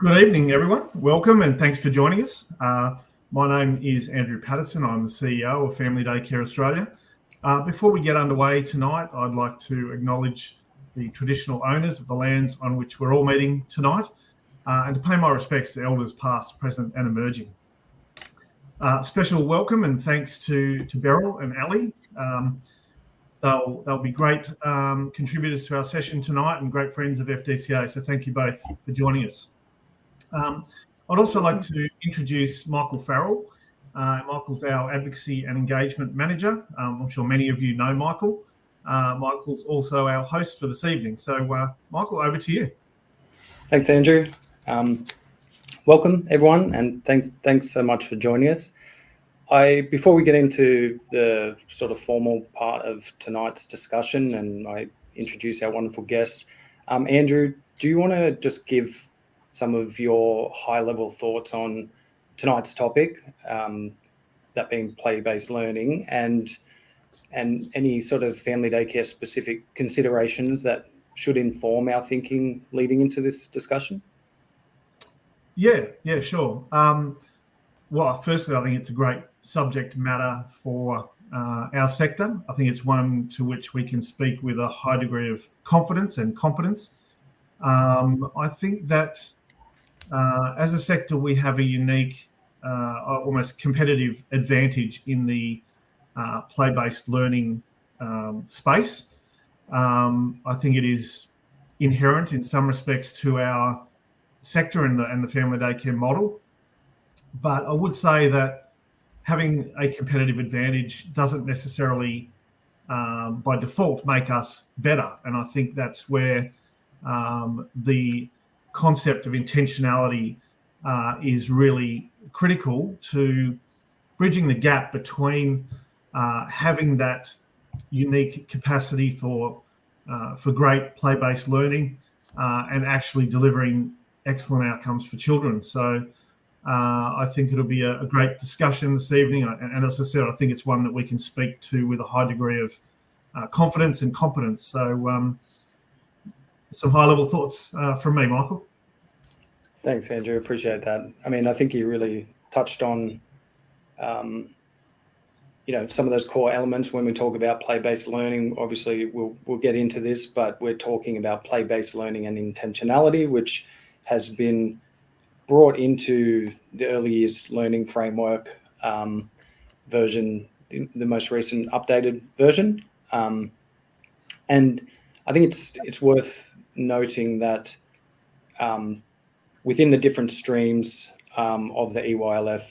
Good evening, everyone. Welcome and thanks for joining us. My name is Andrew Patterson. I'm the CEO of Family Daycare Australia. Before we get underway tonight, I'd like to acknowledge the traditional owners of the lands on which we're all meeting tonight and to pay my respects to elders past, present and emerging. Special welcome and thanks to Beryl and Ali. They'll be great contributors to our session tonight and great friends of FDCA, so thank you both for joining us. I'd also like to introduce Michael Farrell. Michael's our Advocacy and Engagement Manager. I'm sure many of you know Michael. Michael's also our host for this evening. So, Michael, over to you. Thanks, Andrew. Welcome, everyone, and thanks so much for joining us. Before we get into the sort of formal part of tonight's discussion and I introduce our wonderful guests, Andrew, do you want to just give some of your high-level thoughts on tonight's topic, that being play-based learning, and any sort of family daycare specific considerations that should inform our thinking leading into this discussion? Yeah, sure. Well, firstly, I think it's a great subject matter for our sector. I think it's one to which we can speak with a high degree of confidence and competence. I think that as a sector, we have a unique, almost competitive advantage in the play-based learning space. I think it is inherent in some respects to our sector and the family daycare model. But I would say that having a competitive advantage doesn't necessarily, by default, make us better. And I think that's where the concept of intentionality is really critical to bridging the gap between having that unique capacity for great play-based learning and actually delivering excellent outcomes for children. So I think it'll be a great discussion this evening. And as I said, I think it's one that we can speak to with a high degree of confidence and competence. So some high-level thoughts from me, Michael. Thanks, Andrew. Appreciate that. I mean, I think you really touched on, some of those core elements when we talk about play-based learning. Obviously, we'll get into this, but we're talking about play-based learning and intentionality, which has been brought into the early years learning framework version, the most recent updated version. And I think it's worth noting that within the different streams of the EYLF,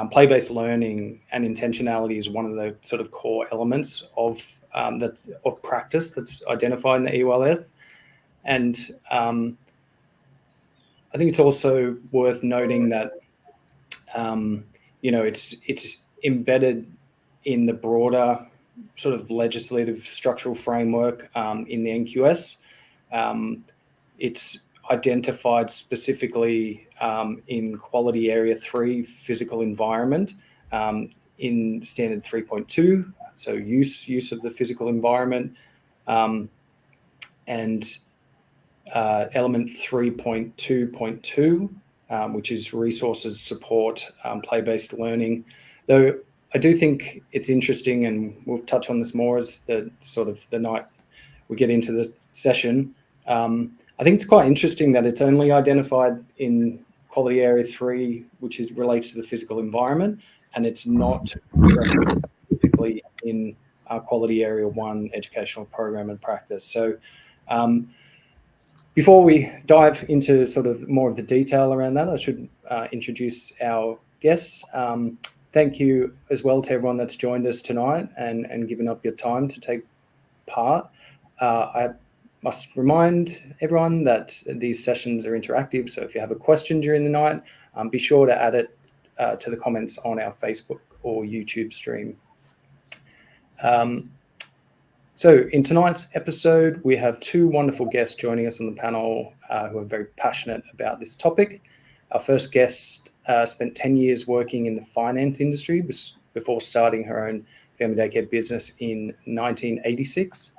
play-based learning and intentionality is one of the sort of core elements of practice that's identified in the EYLF. And I think it's also worth noting that it's embedded in the broader sort of legislative structural framework in the NQS. It's identified specifically in Quality Area 3 physical environment in Standard 3.2, so use of the physical environment, and Element 3.2.2, which is resources support play-based learning. Though I do think it's interesting, and we'll touch on this more as the night we get into the session. I think it's quite interesting that it's only identified in Quality Area 3, which relates to the physical environment, and it's not specifically in Quality Area 1 educational program and practice. So before we dive into sort of more of the detail around that, I should introduce our guests. Thank you as well to everyone that's joined us tonight and given up your time to take part. I must remind everyone that these sessions are interactive, so if you have a question during the night, be sure to add it to the comments on our Facebook or YouTube stream. So in tonight's episode, we have two wonderful guests joining us on the panel who are very passionate about this topic. Our first guest spent 10 years working in the finance industry before starting her own family daycare business in 1986.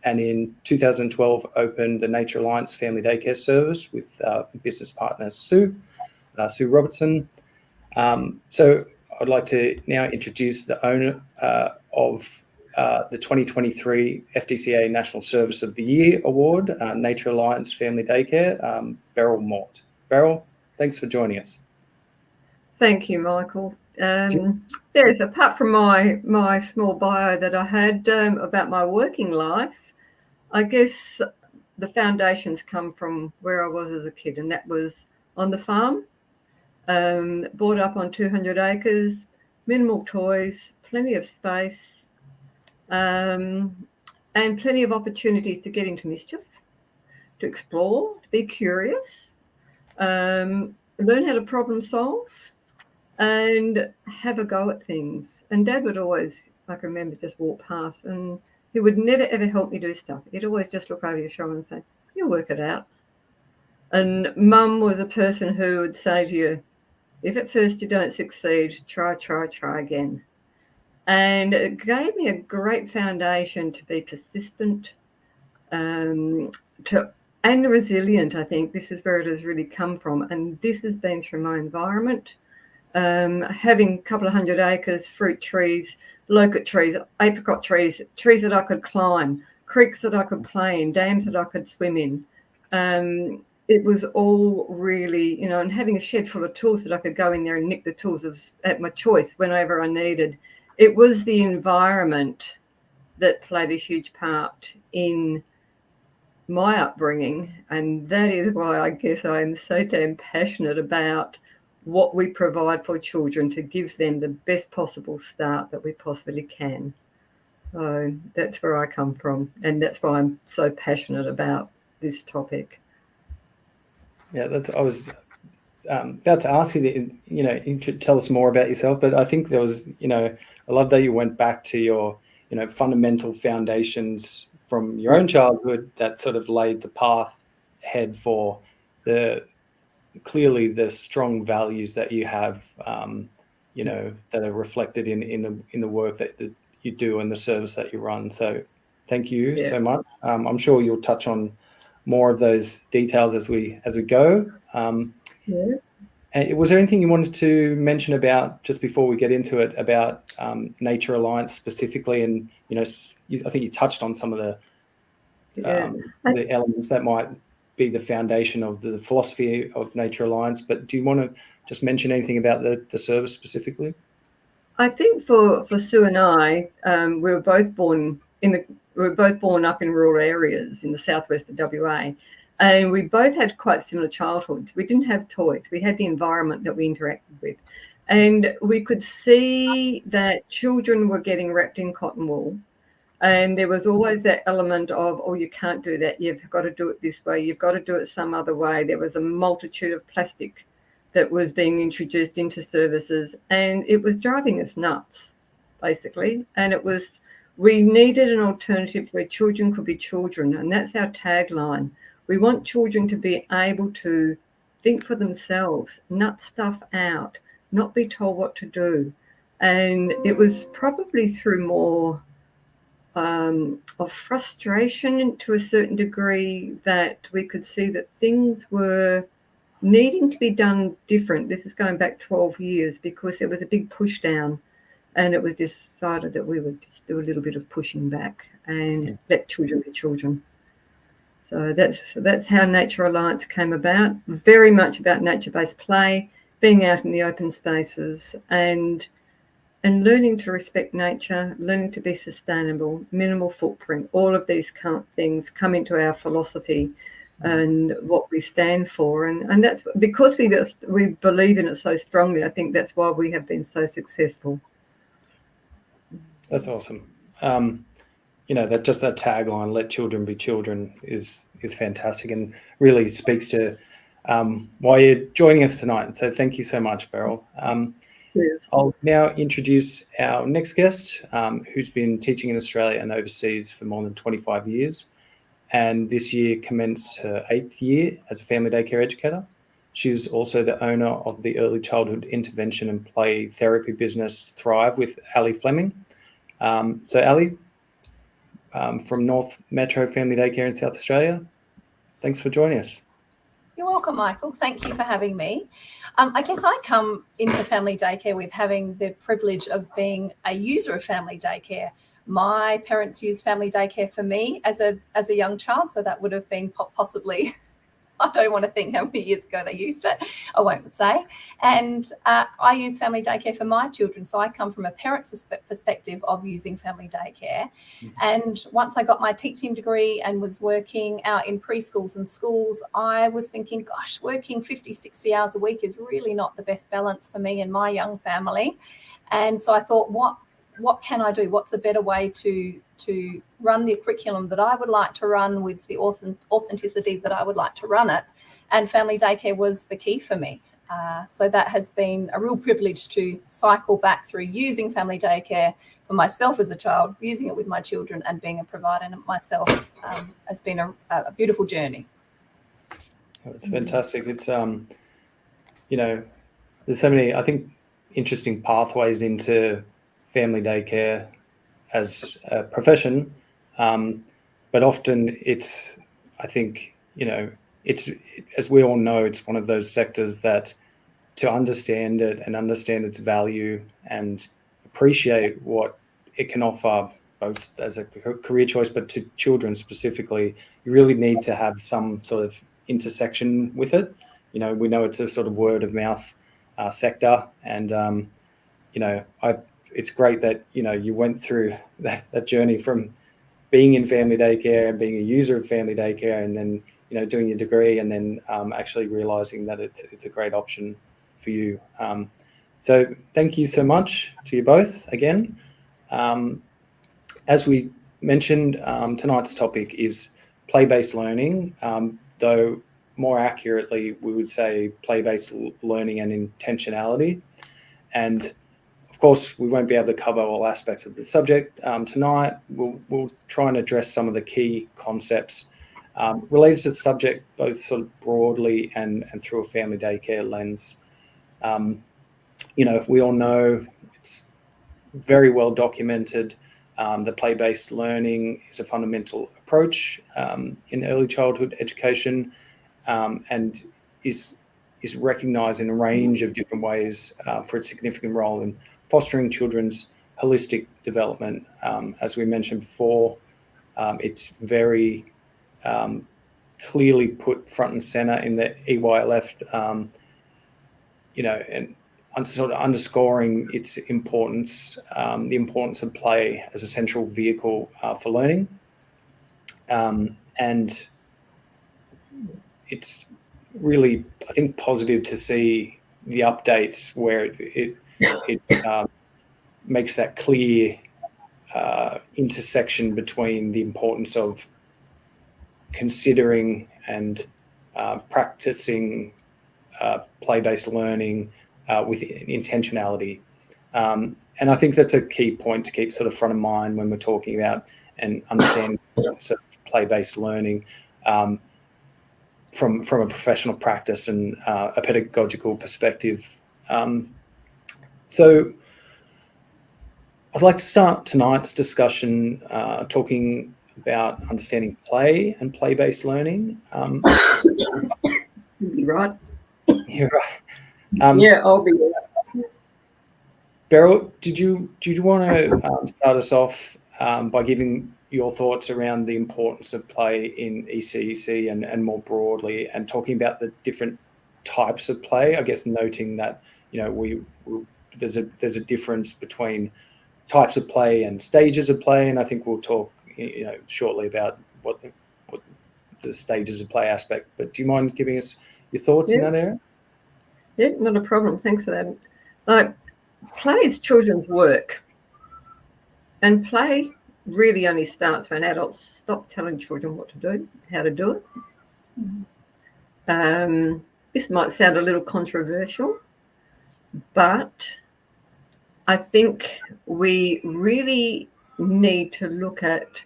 and in 2012 opened the Nature Alliance Family Daycare Service with business partner Sue Robertson. So I'd like to now introduce the owner of the 2023 FDCA National Service of the Year Award, Nature Alliance Family Daycare, Beryl Mort. Beryl, thanks for joining us. Thank you, Michael. Yes, apart from my small bio that I had about my working life, I guess the foundations come from where I was as a kid, and that was on the farm, brought up on 200 acres, minimal toys, plenty of space, and plenty of opportunities to get into mischief, to explore, to be curious, learn how to problem solve, and have a go at things. And Dad would always, I can remember, just walk past, and he would never ever help me do stuff. He'd always just look over your shoulder and say, "You'll work it out." And Mum was a person who would say to you, if at first you don't succeed, try again. And it gave me a great foundation to be persistent, and resilient. I think this is where it has really come from. And this has been through my environment. Having a couple of 100 acres, fruit trees, locust trees, apricot trees, trees that I could climb, creeks that I could play in, dams that I could swim in. It was all really, and having a shed full of tools that I could go in there and nick the tools at my choice whenever I needed. It was the environment that played a huge part in my upbringing, and that is why I guess I am so damn passionate about what we provide for children to give them the best possible start that we possibly can. So that's where I come from, and that's why I'm so passionate about this topic. Yeah, I was about to ask you to, you should tell us more about yourself, but I think there was, I love that you went back to your, fundamental foundations from your own childhood that sort of laid the path ahead for clearly the strong values that you have, that are reflected in the work that you do and the service that you run. So thank you so much. I'm sure you'll touch on more of those details as we go. Was there anything you wanted to mention about, just before we get into it, about Nature Alliance specifically? And I think you touched on some of the elements that might be the foundation of the philosophy of Nature Alliance, but do you want to just mention anything about the service specifically? I think for Sue and I, we were both born up in rural areas in the southwest of WA, and we both had quite similar childhoods. We didn't have toys. We had the environment that we interacted with, and we could see that children were getting wrapped in cotton wool. And there was always that element of, oh, you can't do that. You've got to do it this way. You've got to do it some other way. There was a multitude of plastic that was being introduced into services, and it was driving us nuts, basically. And we needed an alternative where children could be children. And that's our tagline. We want children to be able to think for themselves, nut stuff out, not be told what to do. And it was probably through more of frustration to a certain degree that we could see that things were needing to be done different. This is going back 12 years because there was a big push down, and it was decided that we would just do a little bit of pushing back and let children be children. So that's how Nature Alliance came about. Very much about nature-based play, being out in the open spaces, and learning to respect nature, learning to be sustainable, minimal footprint. All of these things come into our philosophy and what we stand for. And that's because we believe in it so strongly. I think that's why we have been so successful. That's awesome. That tagline, let children be children, is fantastic and really speaks to why you're joining us tonight. So thank you so much, Beryl. Yes. I'll now introduce our next guest, who's been teaching in Australia and overseas for more than 25 years, and this year commenced her 8th year as a family daycare educator. She's also the owner of the early childhood intervention and play therapy business Thrive with Ali Flemming. So Ali, from North Metro Family Daycare in South Australia. Thanks for joining us. You're welcome, Michael. Thank you for having me. I guess I come into family daycare with having the privilege of being a user of family daycare. My parents used family daycare for me as a young child, so that would have been possibly, I don't want to think how many years ago they used it, I won't say. And I use family daycare for my children, so I come from a parent's perspective of using family daycare. And once I got my teaching degree and was working out in preschools and schools, I was thinking, gosh, working 50, 60 hours a week is really not the best balance for me and my young family. And so I thought, what can I do? What's a better way to run the curriculum that I would like to run with the authenticity that I would like to run it? And family daycare was the key for me. So that has been a real privilege to cycle back through using family daycare for myself as a child, using it with my children, and being a provider myself has been a beautiful journey. It's fantastic. It's, there's so many, I think, interesting pathways into family daycare as a profession, but often it's, I think, it's, as we all know, it's one of those sectors that to understand it and understand its value and appreciate what it can offer, both as a career choice, but to children specifically, you really need to have some sort of intersection with it. We know it's a sort of word of mouth sector, and it's great that you went through that journey from being in family daycare and being a user of family daycare, and then doing your degree, and then actually realizing that it's a great option for you. So thank you so much to you both again. As we mentioned, tonight's topic is play-based learning, though more accurately we would say play-based learning and intentionality. And of course, we won't be able to cover all aspects of the subject tonight. We'll try and address some of the key concepts related to the subject, both sort of broadly and through a family daycare lens. We all know it's very well documented that play-based learning is a fundamental approach in early childhood education, and is recognised in a range of different ways for its significant role in fostering children's holistic development. As we mentioned before, it's very clearly put front and center in the EYLF, and sort of underscoring its importance, the importance of play as a central vehicle for learning. And it's really, I think, positive to see the updates where it makes that clear intersection between the importance of considering and practicing play-based learning with intentionality. And I think that's a key point to keep sort of front of mind when we're talking about and understanding sort of play-based learning from a professional practice and a pedagogical perspective. So I'd like to start tonight's discussion talking about understanding play and play-based learning. You're right. You're right. Yeah, I'll be there. Beryl, did you want to start us off by giving your thoughts around the importance of play in ECEC and more broadly, and talking about the different types of play? I guess noting that there's a difference between types of play and stages of play, and I think we'll talk shortly about what the stages of play aspect. But do you mind giving us your thoughts in that area? Yeah, not a problem. Thanks for that. Play is children's work, and play really only starts when adults stop telling children what to do, how to do it. This might sound a little controversial, but I think we really need to look at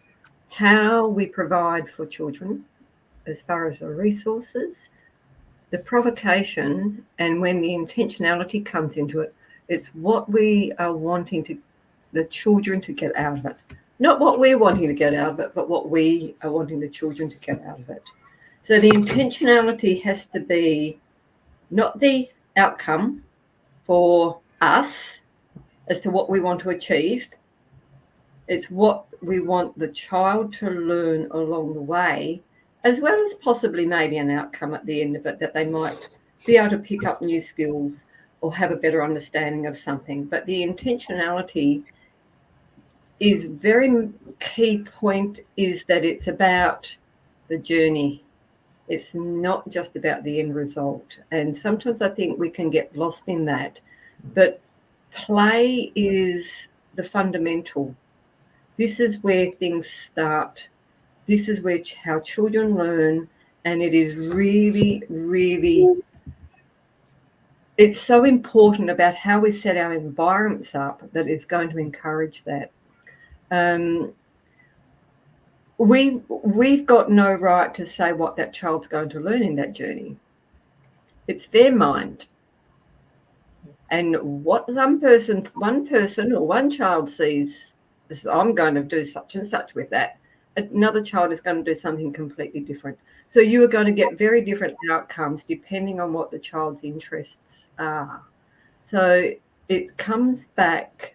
how we provide for children as far as the resources, the provocation, and when the intentionality comes into it, it's what we are wanting the children to get out of it. not what we're wanting to get out of it, but what we are wanting the children to get out of it. So the intentionality has to be not the outcome for us as to what we want to achieve. It's what we want the child to learn along the way, as well as possibly maybe an outcome at the end of it, that they might be able to pick up new skills or have a better understanding of something. But the intentionality is very key point, is that it's about the journey. It's not just about the end result. And sometimes I think we can get lost in that. But play is the fundamental. This is where things start. This is where how children learn. And it is really, really, it's so important about how we set our environments up that it's going to encourage that. We've got no right to say what that child's going to learn in that journey. It's their mind. And what one person or one child sees is, I'm going to do such and such with that. Another child is going to do something completely different. So you are going to get very different outcomes depending on what the child's interests are. So it comes back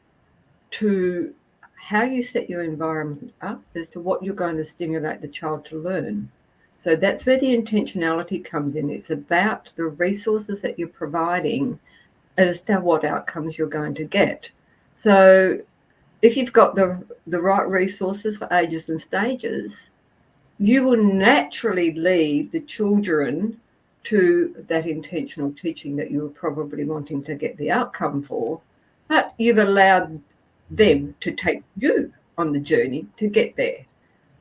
to how you set your environment up as to what you're going to stimulate the child to learn. So that's where the intentionality comes in. It's about the resources that you're providing as to what outcomes you're going to get. So if you've got the right resources for ages and stages, you will naturally lead the children to that intentional teaching that you were probably wanting to get the outcome for, but you've allowed them to take you on the journey to get there.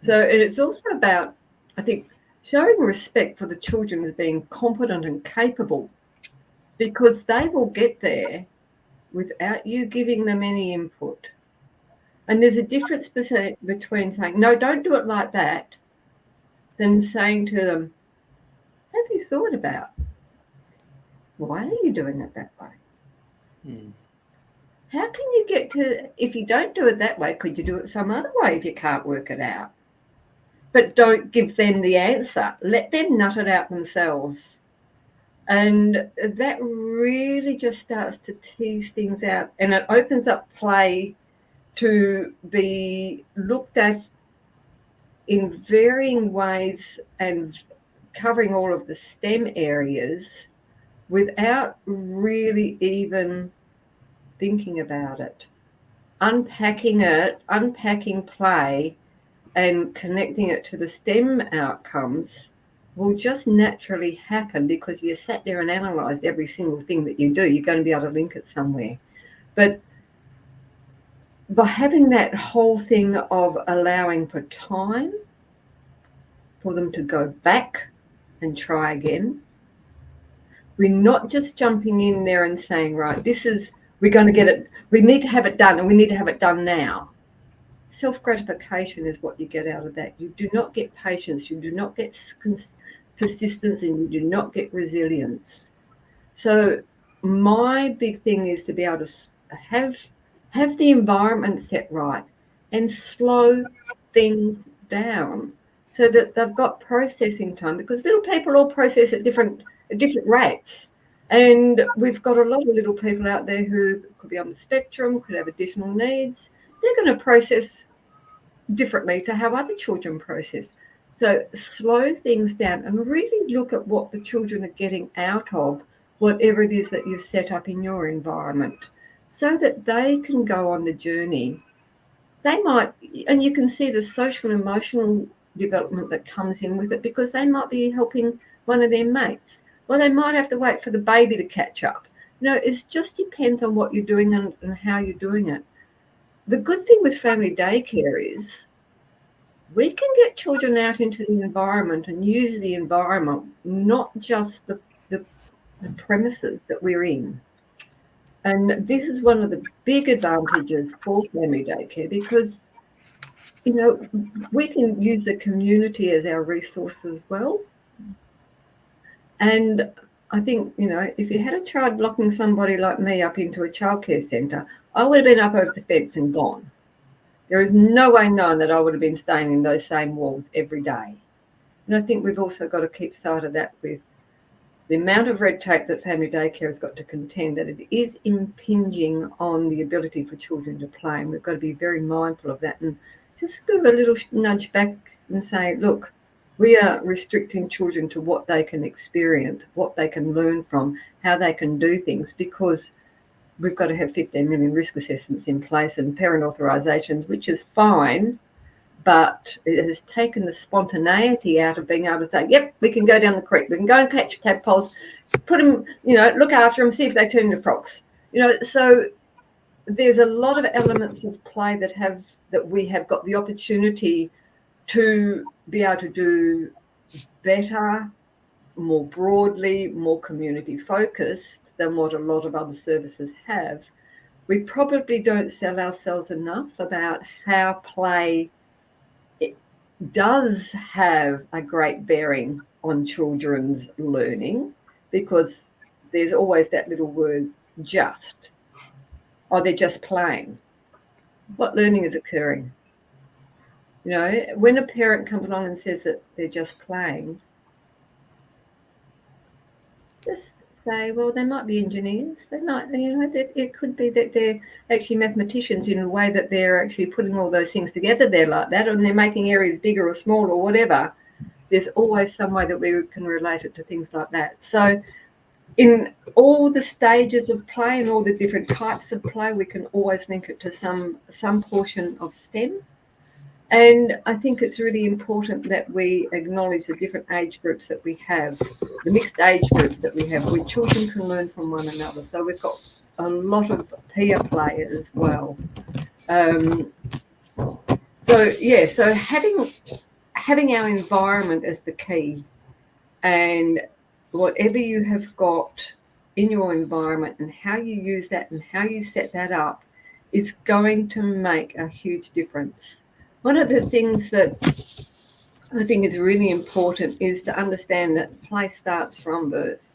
So, and it's also about, I think, showing respect for the children as being competent and capable, because they will get there without you giving them any input. And there's a difference between saying, no, don't do it like that, than saying to them, have you thought about why are you doing it that way? How can you get to, if you don't do it that way, could you do it some other way if you can't work it out? But don't give them the answer. Let them nut it out themselves. And that really just starts to tease things out, and it opens up play to be looked at in varying ways and covering all of the STEM areas without really even thinking about it. Unpacking play and connecting it to the STEM outcomes will just naturally happen because you sat there and analysed every single thing that you do. You're going to be able to link it somewhere. But by having that whole thing of allowing for time for them to go back and try again, we're not just jumping in there and saying, right, we're going to get it, we need to have it done, and we need to have it done now. Self-gratification is what you get out of that. You do not get patience, you do not get persistence, and you do not get resilience. So my big thing is to be able to have the environment set right and slow things down so that they've got processing time, because little people all process at different rates. And we've got a lot of little people out there who could be on the spectrum, could have additional needs. They're going to process differently to how other children process. So slow things down and really look at what the children are getting out of whatever it is that you've set up in your environment, so that they can go on the journey. They might, and you can see the social and emotional development that comes in with it, because they might be helping one of their mates, or they might have to wait for the baby to catch up. It just depends on what you're doing and how you're doing it. The good thing with family daycare is we can get children out into the environment and use the environment, not just the premises that we're in. And this is one of the big advantages for family daycare, because, we can use the community as our resource as well. And I think, if you had a child locking somebody like me up into a childcare centre, I would have been up over the fence and gone. There is no way known that I would have been staying in those same walls every day. And I think we've also got to keep sight of that with the amount of red tape that family daycare has got to contend, that it is impinging on the ability for children to play. And we've got to be very mindful of that and just give a little nudge back and say, look, we are restricting children to what they can experience, what they can learn from, how they can do things, because we've got to have 15 million risk assessments in place and parent authorisations, which is fine, but it has taken the spontaneity out of being able to say, yep, we can go down the creek, we can go and catch tadpoles, put them, look after them, see if they turn into frogs. So there's a lot of elements of play that we have got the opportunity to be able to do better, more broadly, more community focused than what a lot of other services have. We probably don't sell ourselves enough about how play does have a great bearing on children's learning, because there's always that little word just. Oh, they're just playing. What learning is occurring? When a parent comes along and says that they're just playing, just say, well, they might be engineers. They might, it could be that they're actually mathematicians in a way that they're actually putting all those things together there like that, and they're making areas bigger or smaller or whatever. There's always some way that we can relate it to things like that. So in all the stages of play and all the different types of play, we can always link it to some portion of STEM. And I think it's really important that we acknowledge the different age groups that we have, the mixed age groups that we have, where children can learn from one another. So we've got a lot of peer play as well. So having our environment as the key, and whatever you have got in your environment and how you use that and how you set that up is going to make a huge difference. One of the things that I think is really important is to understand that play starts from birth.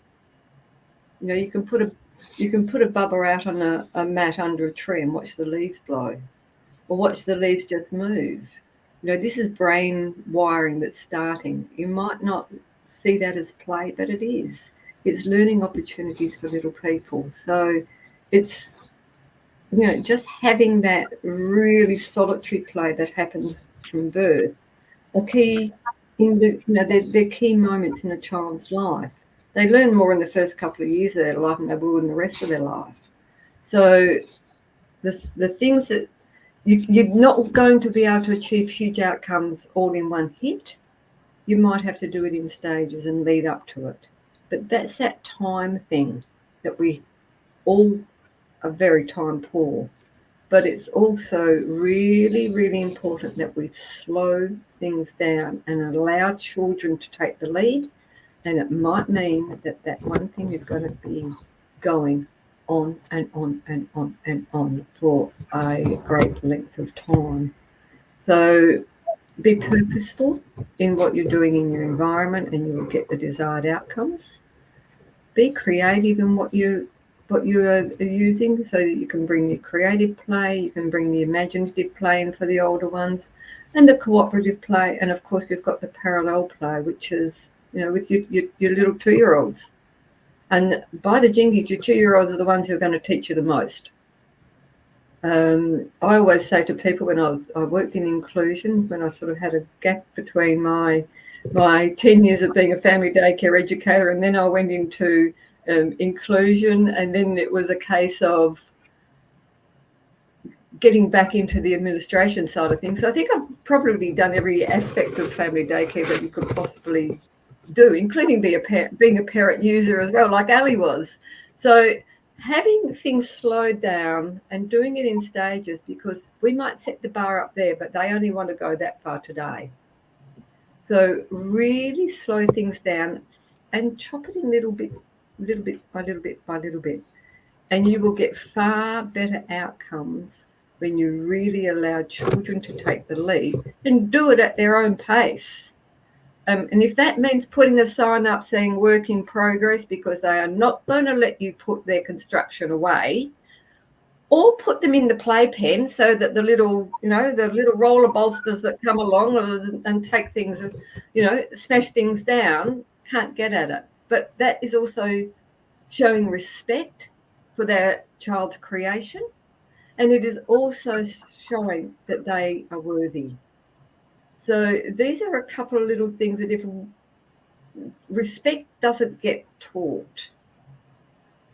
You can put a bubba out on a mat under a tree and watch the leaves blow, or watch the leaves just move. This is brain wiring that's starting. You might not see that as play, but it is. It's learning opportunities for little people. So it's just having that really solitary play that happens from birth, they're key moments in a child's life. They learn more in the first couple of years of their life than they will in the rest of their life. So the things that you're not going to be able to achieve huge outcomes all in one hit. You might have to do it in stages and lead up to it. But that's that time thing that we all are very time poor. But it's also really, really important that we slow things down and allow children to take the lead. And it might mean that one thing is going to be going on and on and on and on for a great length of time. So be purposeful in what you're doing in your environment and you will get the desired outcomes. Be creative in what you are using, so that you can bring the creative play, you can bring the imaginative play in for the older ones, and the cooperative play. And of course we've got the parallel play, which is with your little 2-year-olds. And by the jingies, your 2-year-olds are the ones who are going to teach you the most. I always say to people, when I worked in inclusion, when I sort of had a gap between my 10 years of being a family daycare educator, and then I went into inclusion, and then it was a case of getting back into the administration side of things. So I think I've probably done every aspect of family daycare that you could possibly do, including being a parent user as well, like Ali was. So having things slowed down and doing it in stages, because we might set the bar up there, but they only want to go that far today. So really slow things down and chop it in little bits by little bit. And you will get far better outcomes when you really allow children to take the lead and do it at their own pace. And if that means putting a sign up saying work in progress, because they are not going to let you put their construction away, or put them in the playpen so that the little roller bolsters that come along and take things, smash things down, can't get at it. But that is also showing respect for their child's creation, and it is also showing that they are worthy. So these are a couple of little things that if respect doesn't get taught,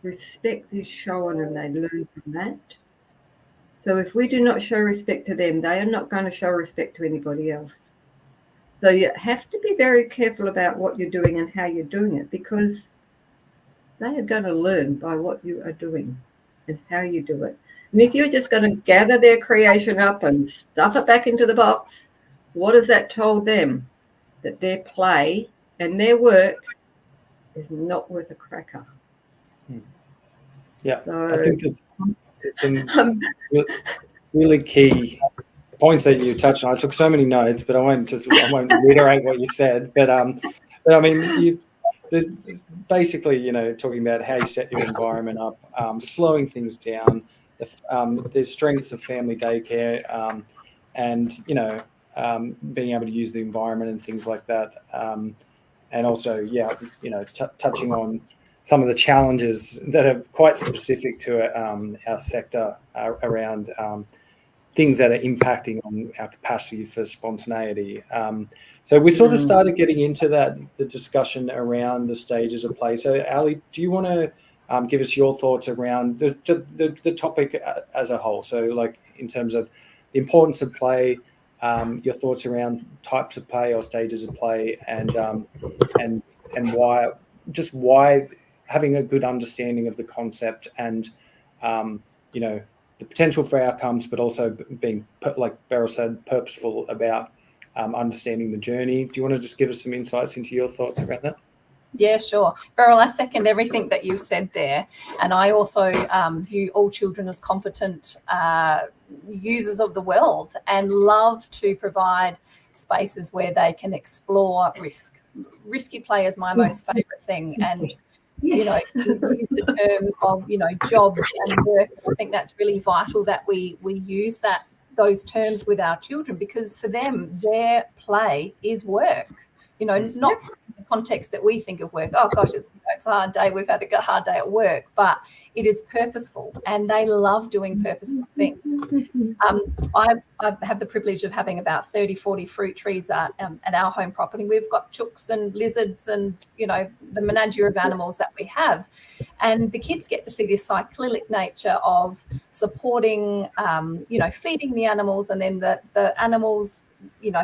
respect is shown and they learn from that. So if we do not show respect to them, they are not going to show respect to anybody else. So you have to be very careful about what you're doing and how you're doing it, because they are going to learn by what you are doing and how you do it. And if you're just going to gather their creation up and stuff it back into the box, what has that told them? That their play and their work is not worth a cracker. Yeah, So, I think it's some really key points that you touched on. I took so many notes, but I won't reiterate what you said. But I mean, basically, talking about how you set your environment up, slowing things down, the strengths of family daycare, and being able to use the environment and things like that, and also, touching on some of the challenges that are quite specific to our sector around things that are impacting on our capacity for spontaneity. So we sort of started getting into the discussion around the stages of play. So Ali, do you want to give us your thoughts around the topic as a whole? So like in terms of the importance of play, your thoughts around types of play or stages of play, and why having a good understanding of the concept and the potential for outcomes, but also being, like Beryl said, purposeful about understanding the journey. Do you want to just give us some insights into your thoughts around that? Yeah, sure. Beryl, I second everything that you've said there. And I also view all children as competent users of the world and love to provide spaces where they can explore risk. Risky play is my most favourite thing. And, you use the term of, jobs and work. I think that's really vital that we use those terms with our children, because for them, their play is work. Not the context that we think of work. Oh gosh, it's a hard day. We've had a hard day at work, but it is purposeful, and they love doing purposeful things. I have the privilege of having about 30, 40 fruit trees at our home property. We've got chooks and lizards and, the menagerie of animals that we have. And the kids get to see this cyclic nature of supporting, feeding the animals, and then the animals,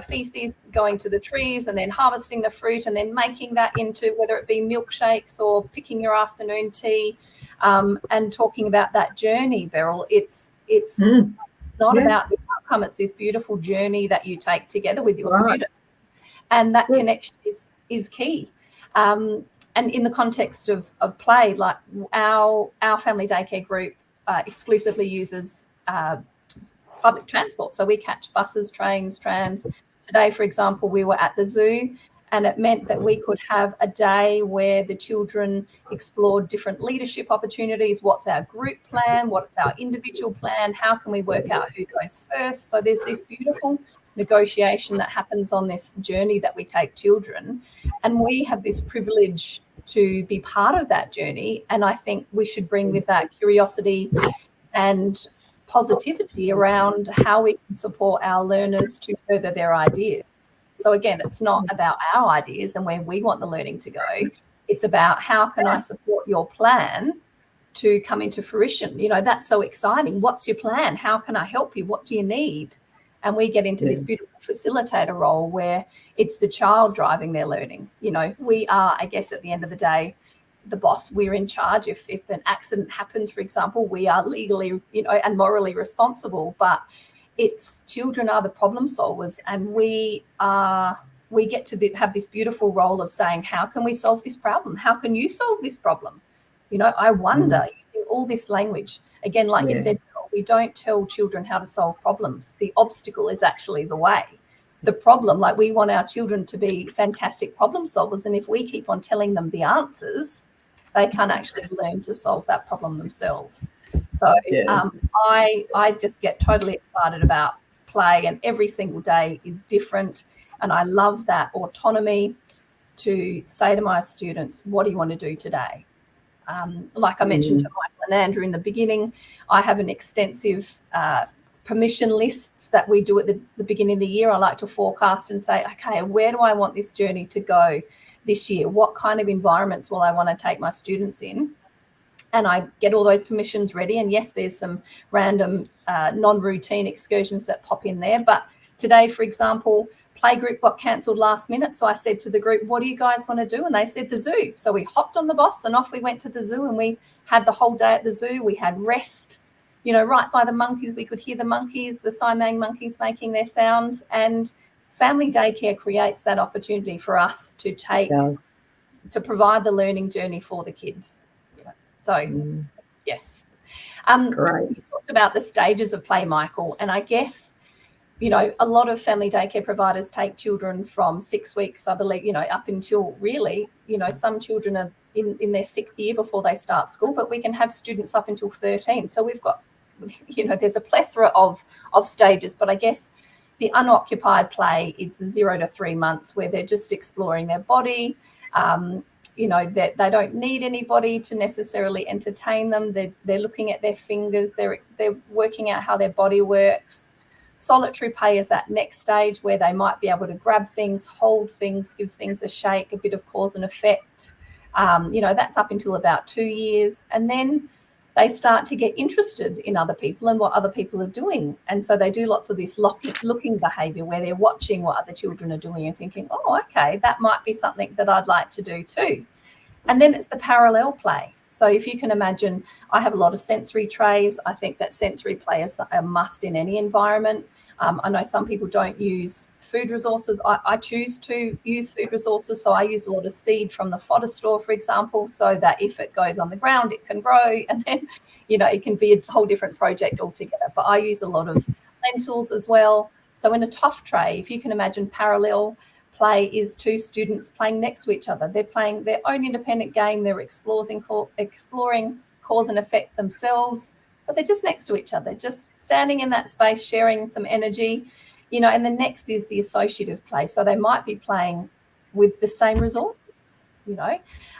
feces going to the trees, and then harvesting the fruit, and then making that into, whether it be milkshakes or picking your afternoon tea, and talking about that journey, Beryl. It's not about the outcome. It's this beautiful journey that you take together with your students, and that connection is key. And in the context of play, like our family daycare group exclusively uses public transport. So we catch buses, trains, trams. Today, for example, we were at the zoo, and it meant that we could have a day where the children explored different leadership opportunities. What's our group plan? What's our individual plan? How can we work out who goes first? So there's this beautiful negotiation that happens on this journey that we take children. And we have this privilege to be part of that journey. And I think we should bring with that curiosity and positivity around how we can support our learners to further their ideas. So again, it's not about our ideas and where we want the learning to go. It's about how can I support your plan to come into fruition? That's so exciting. What's your plan? How can I help you? What do you need? And we get into this beautiful facilitator role where it's the child driving their learning. We are, I guess, at the end of the day, the boss. We're in charge. If an accident happens, for example, we are legally, and morally responsible. But it's children are the problem solvers, and we get to have this beautiful role of saying, how can we solve this problem? How can you solve this problem? I wonder, using all this language, again, like you said, we don't tell children how to solve problems. The obstacle is actually the way. The problem, like we want our children to be fantastic problem solvers, and if we keep on telling them the answers, they can't actually learn to solve that problem themselves. So Yeah. I just get totally excited about play, and every single day is different. And I love that autonomy to say to my students, what do you want to do today? Like I mentioned to Michael and Andrew in the beginning, I have an extensive permission lists that we do at the beginning of the year. I like to forecast and say, okay, where do I want this journey to go this year? What kind of environments will I want to take my students in? And I get all those permissions ready. And yes, there's some random non-routine excursions that pop in there. But today, for example, playgroup got cancelled last minute. So I said to the group, what do you guys want to do? And they said the zoo. So we hopped on the bus and off we went to the zoo, and we had the whole day at the zoo. We had rest, right by the monkeys. We could hear the monkeys, the Siamang monkeys making their sounds. And family daycare creates that opportunity for us to to provide the learning journey for the kids. So, yes. Great. You talked about the stages of play, Michael, and I guess, a lot of family daycare providers take children from 6 weeks, I believe, up until really, some children are in their 6th year before they start school, but we can have students up until 13. So we've got, there's a plethora of stages, but I guess the unoccupied play is the 0 to 3 months where they're just exploring their body. That they don't need anybody to necessarily entertain them. They're looking at their fingers. They're working out how their body works. Solitary play is that next stage where they might be able to grab things, hold things, give things a shake, a bit of cause and effect. That's up until about 2 years. And then they start to get interested in other people and what other people are doing. And so they do lots of this looking behaviour where they're watching what other children are doing and thinking, oh, okay, that might be something that I'd like to do too. And then it's the parallel play. So if you can imagine, I have a lot of sensory trays. I think that sensory play is a must in any environment. I know some people don't use food resources. I choose to use food resources. So I use a lot of seed from the fodder store, for example, so that if it goes on the ground, it can grow. And then, it can be a whole different project altogether. But I use a lot of lentils as well. So in a tough tray, if you can imagine, parallel play is 2 students playing next to each other. They're playing their own independent game. They're exploring cause and effect themselves, but they're just next to each other, just standing in that space, sharing some energy, and the next is the associative play. So they might be playing with the same resources,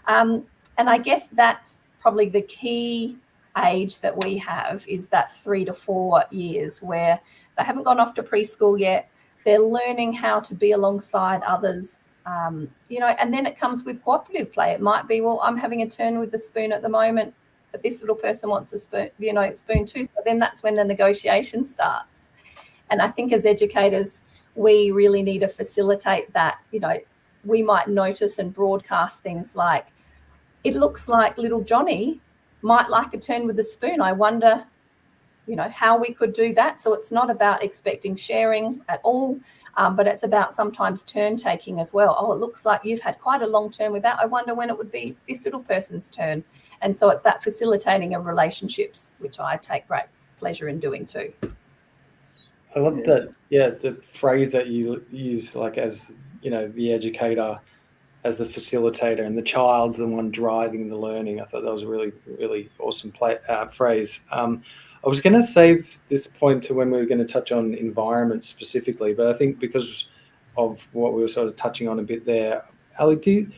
and I guess that's probably the key age that we have, is that 3 to 4 years where they haven't gone off to preschool yet. They're learning how to be alongside others, and then it comes with cooperative play. It might be, well, I'm having a turn with the spoon at the moment, but this little person wants a spoon, spoon too. So then that's when the negotiation starts. And I think as educators, we really need to facilitate that. We might notice and broadcast things like, it looks like little Johnny might like a turn with the spoon. I wonder, how we could do that. So it's not about expecting sharing at all, but it's about sometimes turn taking as well. Oh, it looks like you've had quite a long turn with that. I wonder when it would be this little person's turn. And so it's that facilitating of relationships, which I take great pleasure in doing too. I love that. Yeah, the phrase that you use, like, as the educator, as the facilitator, and the child's the one driving the learning. I thought that was a really, really awesome phrase. I was going to save this point to when we were going to touch on environment specifically, but I think because of what we were sort of touching on a bit there, Ali,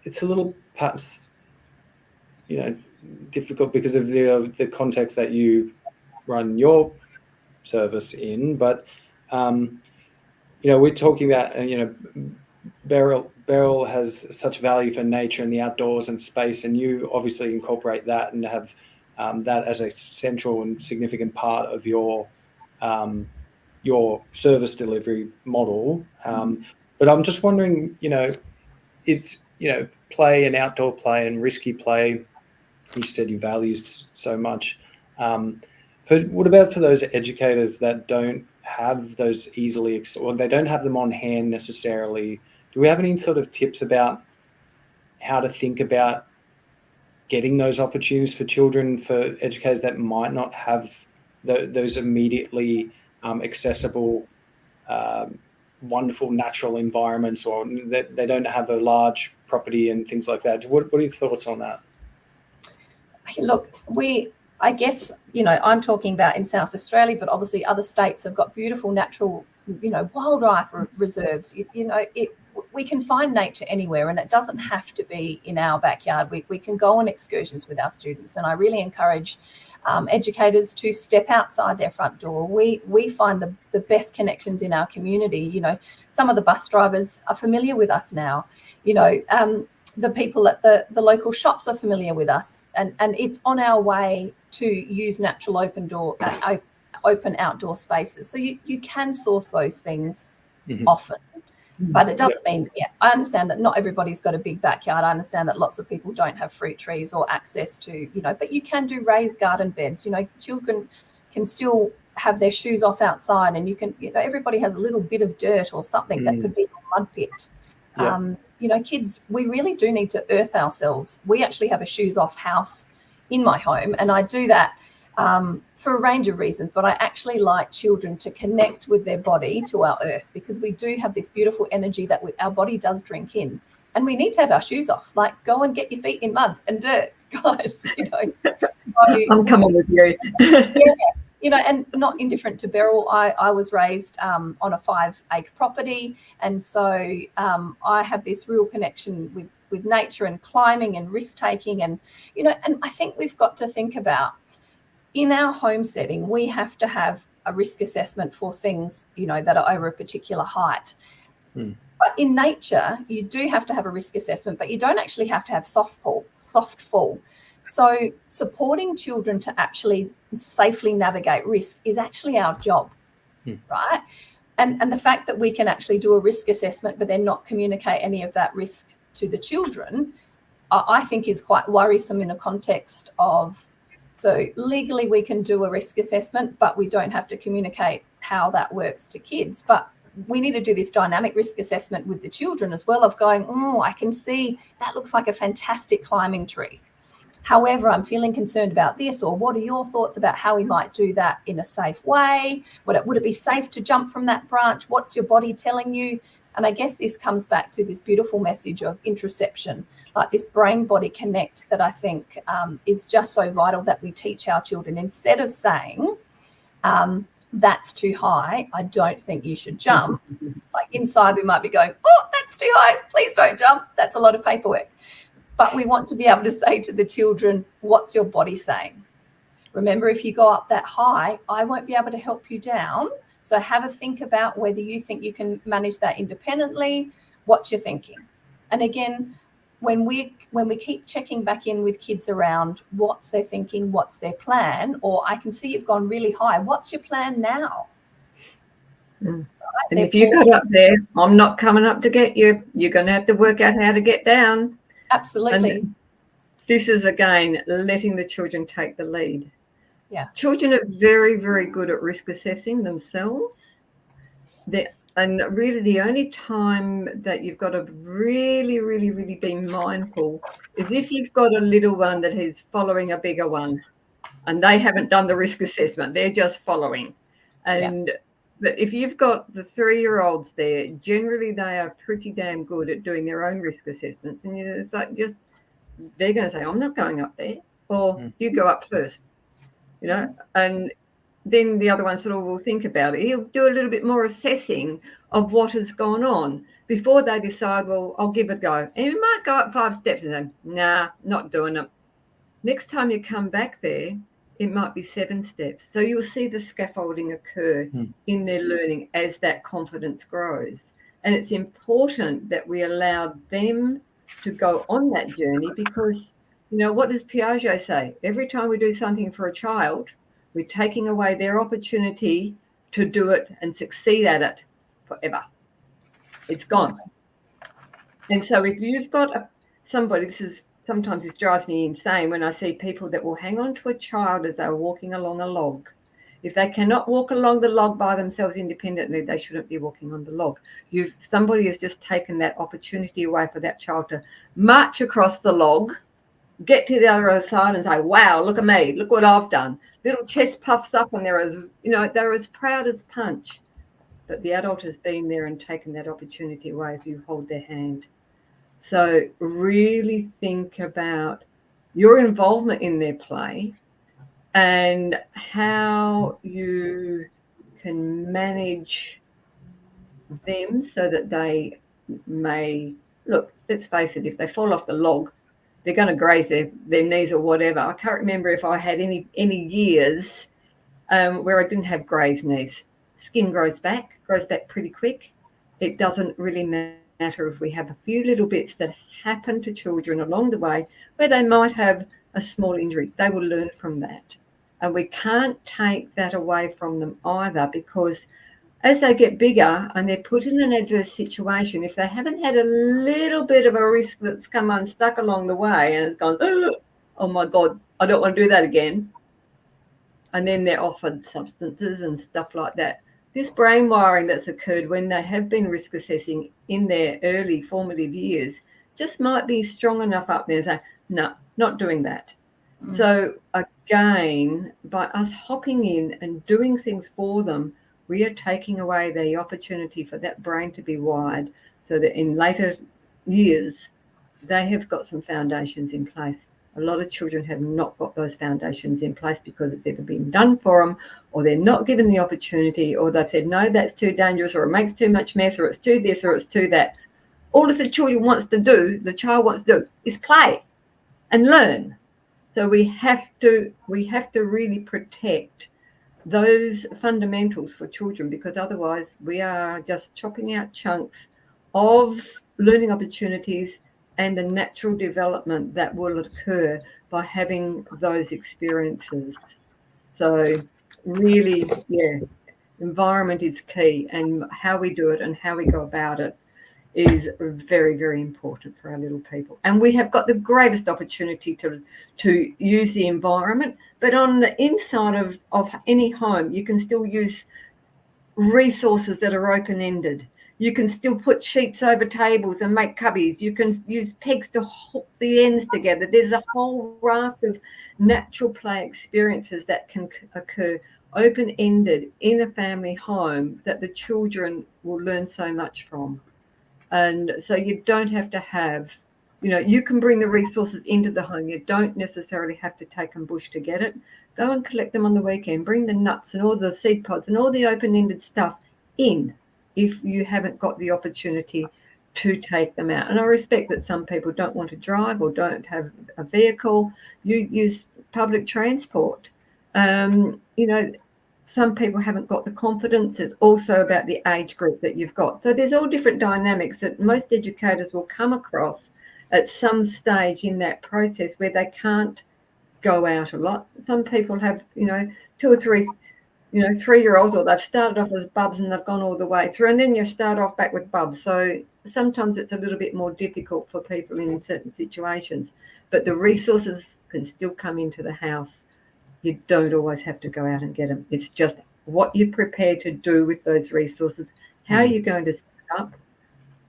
it's a little perhaps, difficult because of the context that you run your service in, but, we're talking about, Beryl has such value for nature and the outdoors and space, and you obviously incorporate that and have that as a central and significant part of your service delivery model. But I'm just wondering, it's play and outdoor play and risky play, you said you value so much. But what about for those educators that don't have those easily, or they don't have them on hand necessarily? Do we have any sort of tips about how to think about getting those opportunities for children, for educators that might not have those immediately accessible, wonderful natural environments, or they don't have a large property and things like that? What are your thoughts on that? look, I guess, I'm talking about in South Australia, but obviously other states have got beautiful natural, wildlife reserves. We can find nature anywhere, and it doesn't have to be in our backyard. We can go on excursions with our students, and I really encourage educators to step outside their front door. We find the best connections in our community. Some of the bus drivers are familiar with us now. The people at the local shops are familiar with us, and it's on our way to use natural open outdoor spaces. So you can source those things often, but it doesn't mean, I understand that not everybody's got a big backyard. I understand that lots of people don't have fruit trees or access to, but you can do raised garden beds. Children can still have their shoes off outside, and you can, everybody has a little bit of dirt or something that could be a mud pit. Kids, we really do need to earth ourselves. We actually have a shoes off house in my home, and I do that for a range of reasons, but I actually like children to connect with their body to our earth, because we do have this beautiful energy that our body does drink in, and we need to have our shoes off. Like, go and get your feet in mud and dirt, guys. So, I'm coming with you. And not indifferent to Beryl, I was raised on a 5-acre property, and so I have this real connection with nature and climbing and risk taking, and and I think we've got to think about, in our home setting, we have to have a risk assessment for things that are over a particular height. But in nature, you do have to have a risk assessment, but you don't actually have to have soft fall. So supporting children to actually safely navigate risk is actually our job, right? And the fact that we can actually do a risk assessment but then not communicate any of that risk to the children, I think is quite worrisome in a context of, so legally we can do a risk assessment, but we don't have to communicate how that works to kids. But we need to do this dynamic risk assessment with the children as well, of going, I can see that looks like a fantastic climbing tree. However, I'm feeling concerned about this, or what are your thoughts about how we might do that in a safe way? Would it be safe to jump from that branch? What's your body telling you? And I guess this comes back to this beautiful message of interoception, like this brain-body connect that I think is just so vital that we teach our children. Instead of saying, that's too high, I don't think you should jump. Like inside we might be going, that's too high, please don't jump. That's a lot of paperwork. But we want to be able to say to the children, what's your body saying? Remember, if you go up that high, I won't be able to help you down. So have a think about whether you think you can manage that independently, what you're thinking. And again, when we keep checking back in with kids around what's their thinking, what's their plan, or I can see you've gone really high, what's your plan now? Right? And if you got up there, I'm not coming up to get you. You're going to have to work out how to get down. Absolutely. And this is, again, letting the children take the lead. Yeah. Children are very, very good at risk assessing themselves. And really the only time that you've got to really, really, really be mindful is if you've got a little one that is following a bigger one and they haven't done the risk assessment, they're just following. And but if you've got the 3-year-olds there, generally they are pretty damn good at doing their own risk assessments. And it's like they're going to say, I'm not going up there, or you go up first, and then the other one sort of will think about it. He'll do a little bit more assessing of what has gone on before they decide, well, I'll give it a go. And you might go up 5 steps and say, nah, not doing it. Next time you come back there, it might be 7 steps. So you'll see the scaffolding occur in their learning as that confidence grows. And it's important that we allow them to go on that journey because, what does Piaget say? Every time we do something for a child, we're taking away their opportunity to do it and succeed at it forever. It's gone. And so if you've got somebody, sometimes this drives me insane when I see people that will hang on to a child as they're walking along a log. If they cannot walk along the log by themselves independently, they shouldn't be walking on the log. Somebody has just taken that opportunity away for that child to march across the log, get to the other side and say, wow, look at me, look what I've done. Little chest puffs up and they're as proud as punch. But the adult has been there and taken that opportunity away if you hold their hand. So really think about your involvement in their play, and how you can manage them so that they may, look, let's face it, if they fall off the log, they're going to graze their knees or whatever. I can't remember if I had any years where I didn't have grazed knees. Skin grows back pretty quick. It doesn't really matter if we have a few little bits that happen to children along the way where they might have a small injury. They will learn from that. And we can't take that away from them either, because as they get bigger and they're put in an adverse situation, if they haven't had a little bit of a risk that's come unstuck along the way and it's gone, oh my God, I don't want to do that again, and then they're offered substances and stuff like that, this brain wiring that's occurred when they have been risk assessing in their early formative years just might be strong enough up there to say, no, not doing that. So again, by us hopping in and doing things for them, we are taking away the opportunity for that brain to be wired so that in later years, they have got some foundations in place. A lot of children have not got those foundations in place because it's either been done for them, or they're not given the opportunity, or they've said, no, that's too dangerous, or it makes too much mess, or it's too this, or it's too that. All that the child wants to do is play and learn. So we have to really protect those fundamentals for children, because otherwise we are just chopping out chunks of learning opportunities and the natural development that will occur by having those experiences. So really, environment is key, and how we do it and how we go about it is very, very important for our little people. And we have got the greatest opportunity to use the environment, but on the inside of any home, you can still use resources that are open-ended. You can still put sheets over tables and make cubbies. You can use pegs to hook the ends together. There's a whole raft of natural play experiences that can occur open-ended in a family home that the children will learn so much from. And so you don't have to have, you can bring the resources into the home. You don't necessarily have to take them bush to get it. Go and collect them on the weekend. Bring the nuts and all the seed pods and all the open-ended stuff in if you haven't got the opportunity to take them out. And I respect that some people don't want to drive or don't have a vehicle. You use public transport. Some people haven't got the confidence. It's also about the age group that you've got. So there's all different dynamics that most educators will come across at some stage in that process where they can't go out a lot. Some people have, 2 or 3, 3-year-olds, or they've started off as bubs and they've gone all the way through, and then you start off back with bubs. So sometimes it's a little bit more difficult for people in certain situations, but the resources can still come into the house. You don't always have to go out and get them. It's just what you're prepared to do with those resources, how you're going to set it up,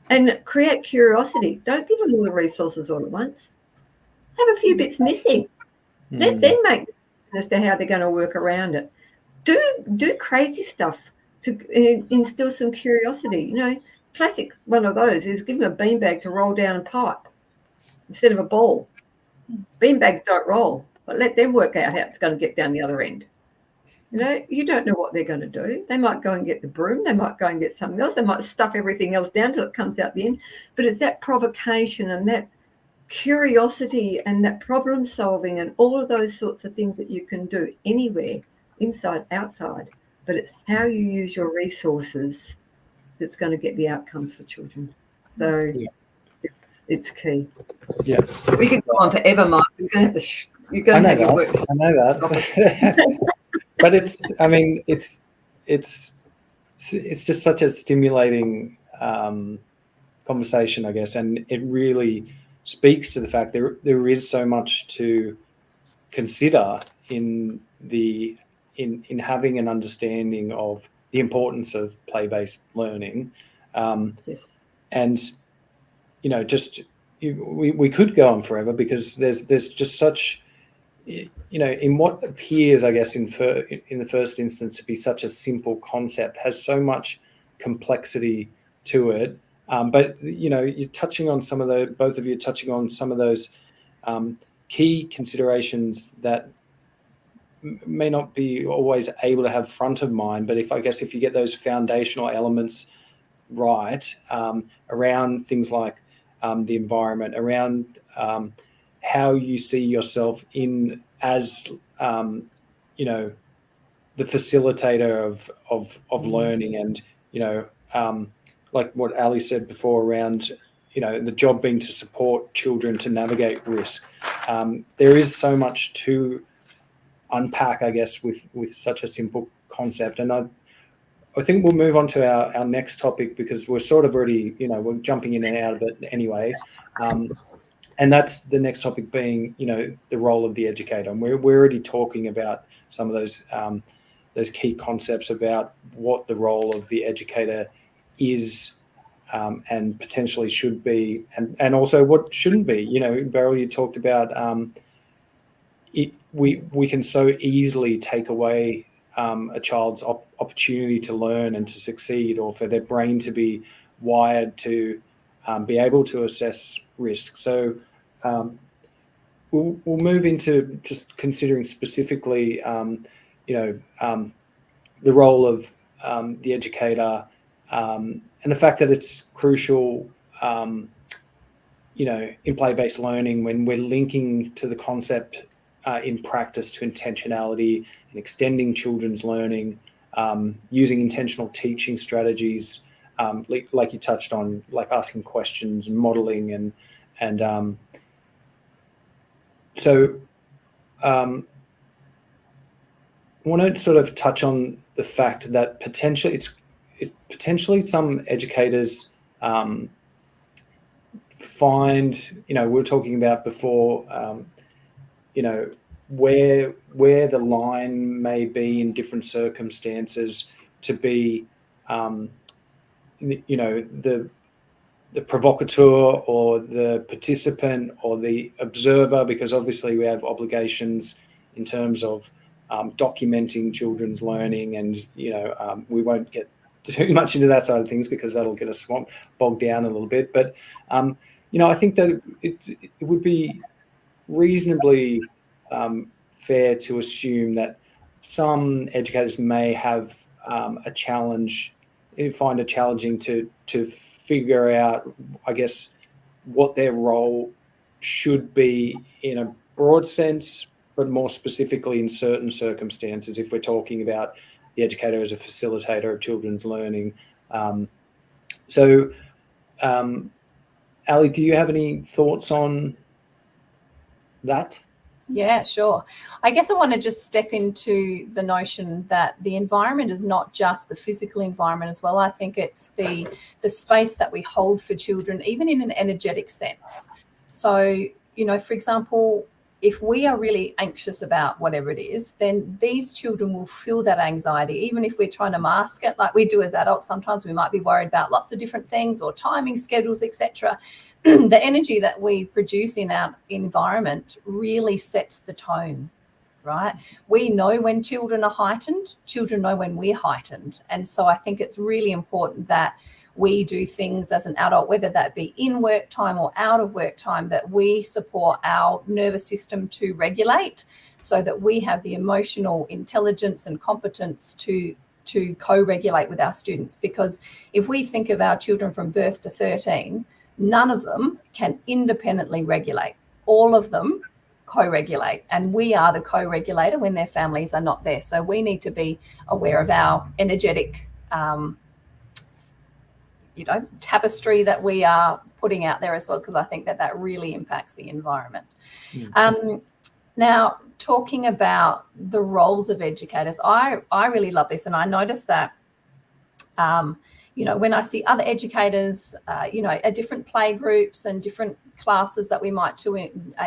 and create curiosity. Don't give them all the resources all at once. Have a few bits missing. Let them make decisions as to how they're going to work around it. Do crazy stuff to instill some curiosity. Classic one of those is give them a beanbag to roll down a pipe instead of a ball. Beanbags don't roll, but let them work out how it's going to get down the other end. You don't know what they're going to do. They might go and get the broom. They might go and get something else. They might stuff everything else down till it comes out the end. But it's that provocation and that curiosity and that problem solving and all of those sorts of things that you can do anywhere, inside, outside. But it's how you use your resources that's going to get the outcomes for children. So it's key. Yeah, we could go on forever, Mike. You're going to have to. You're going to have your work. I know that. But it's just such a stimulating conversation, I guess, and it really speaks to the fact there is so much to consider in having an understanding of the importance of play-based learning, and we could go on forever because there's just such, in what appears, I guess, in the first instance to be such a simple concept, has so much complexity to it. But you're touching on some of both of you touching on some of those key considerations that may not be always able to have front of mind, but if you get those foundational elements right, around things like the environment, around how you see yourself in as the facilitator of learning, and like what Ali said before around the job being to support children to navigate risk. There is so much to unpack, I guess, with such a simple concept. And I think we'll move on to our next topic, because we're sort of already, we're jumping in and out of it anyway. And that's the next topic being, the role of the educator. And we're already talking about some of those key concepts about what the role of the educator is, and potentially should be, and also what shouldn't be. Beryl, you talked about we can so easily take away a child's opportunity to learn and to succeed, or for their brain to be wired to be able to assess risk. So we'll move into just considering specifically, the role of the educator, and the fact that it's crucial, in play-based learning, when we're linking to the concept in practice to intentionality and extending children's learning, using intentional teaching strategies, like you touched on, like asking questions and modeling, and so I want to sort of touch on the fact that potentially some educators find, we were talking about before, where the line may be in different circumstances to be, the provocateur or the participant or the observer, because obviously we have obligations in terms of documenting children's learning, and we won't get too much into that side of things because that'll get us bogged down a little bit. But I think that it would be reasonably fair to assume that some educators may have a challenge, find it challenging to figure out, I guess, what their role should be in a broad sense, but more specifically in certain circumstances, if we're talking about the educator as a facilitator of children's learning. Ali, do you have any thoughts on that? Yeah, sure. I guess I want to just step into the notion that the environment is not just the physical environment as well. I think it's the space that we hold for children, even in an energetic sense. So, for example, if we are really anxious about whatever it is, then these children will feel that anxiety, even if we're trying to mask it like we do as adults. Sometimes we might be worried about lots of different things or timing schedules, etc. The energy that we produce in our environment really sets the tone, right? We know when children are heightened, children know when we're heightened. And so I think it's really important that we do things as an adult, whether that be in work time or out of work time, that we support our nervous system to regulate, so that we have the emotional intelligence and competence to co-regulate with our students. Because if we think of our children from birth to 13, none of them can independently regulate. All of them co-regulate, and we are the co-regulator when their families are not there. So we need to be aware of our energetic tapestry that we are putting out there as well, because I think that really impacts the environment. Now, talking about the roles of educators, I really love this, and I noticed that when I see other educators, at different play groups and different classes that we might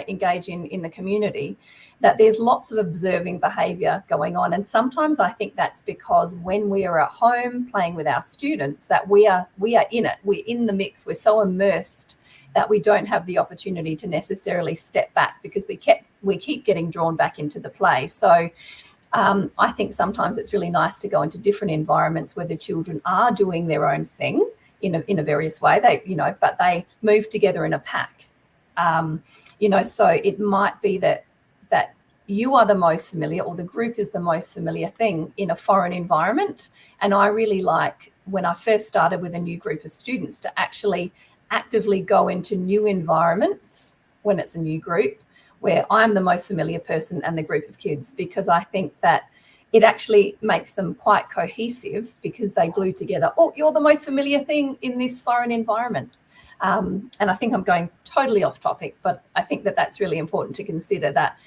engage in the community, that there's lots of observing behaviour going on. And sometimes I think that's because when we are at home playing with our students, that we are in it, we're in the mix, we're so immersed that we don't have the opportunity to necessarily step back, because we keep getting drawn back into the play. So I think sometimes it's really nice to go into different environments where the children are doing their own thing in a various way. But they move together in a pack. So it might be that you are the most familiar, or the group is the most familiar thing in a foreign environment. And I really like, when I first started with a new group of students, to actually actively go into new environments when it's a new group where I'm the most familiar person and the group of kids, because I think that it actually makes them quite cohesive because they glue together. Oh, you're the most familiar thing in this foreign environment. And I think I'm going totally off topic, but I think that that's really important to consider, that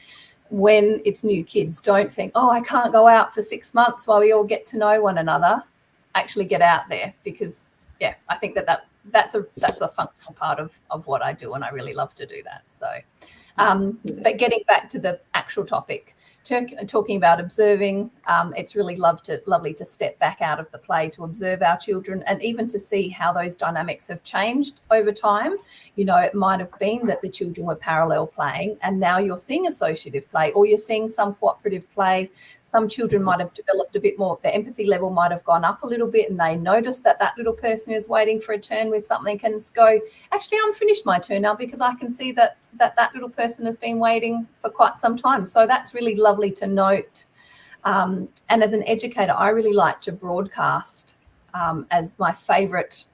when it's new kids, don't think, oh, I can't go out for 6 months while we all get to know one another. Actually get out there, because I think that's a functional part of what I do, and I really love to do that. So but getting back to the actual topic, talking about observing, it's really lovely to step back out of the play to observe our children, and even to see how those dynamics have changed over time. It might have been that the children were parallel playing, and now you're seeing associative play, or you're seeing some cooperative play. Some children might have developed a bit more, their empathy level might have gone up a little bit, and they notice that little person is waiting for a turn with something, and go, actually, I'm finished my turn now, because I can see that little person has been waiting for quite some time. So that's really lovely to note. And as an educator, I really like to broadcast as my favourite,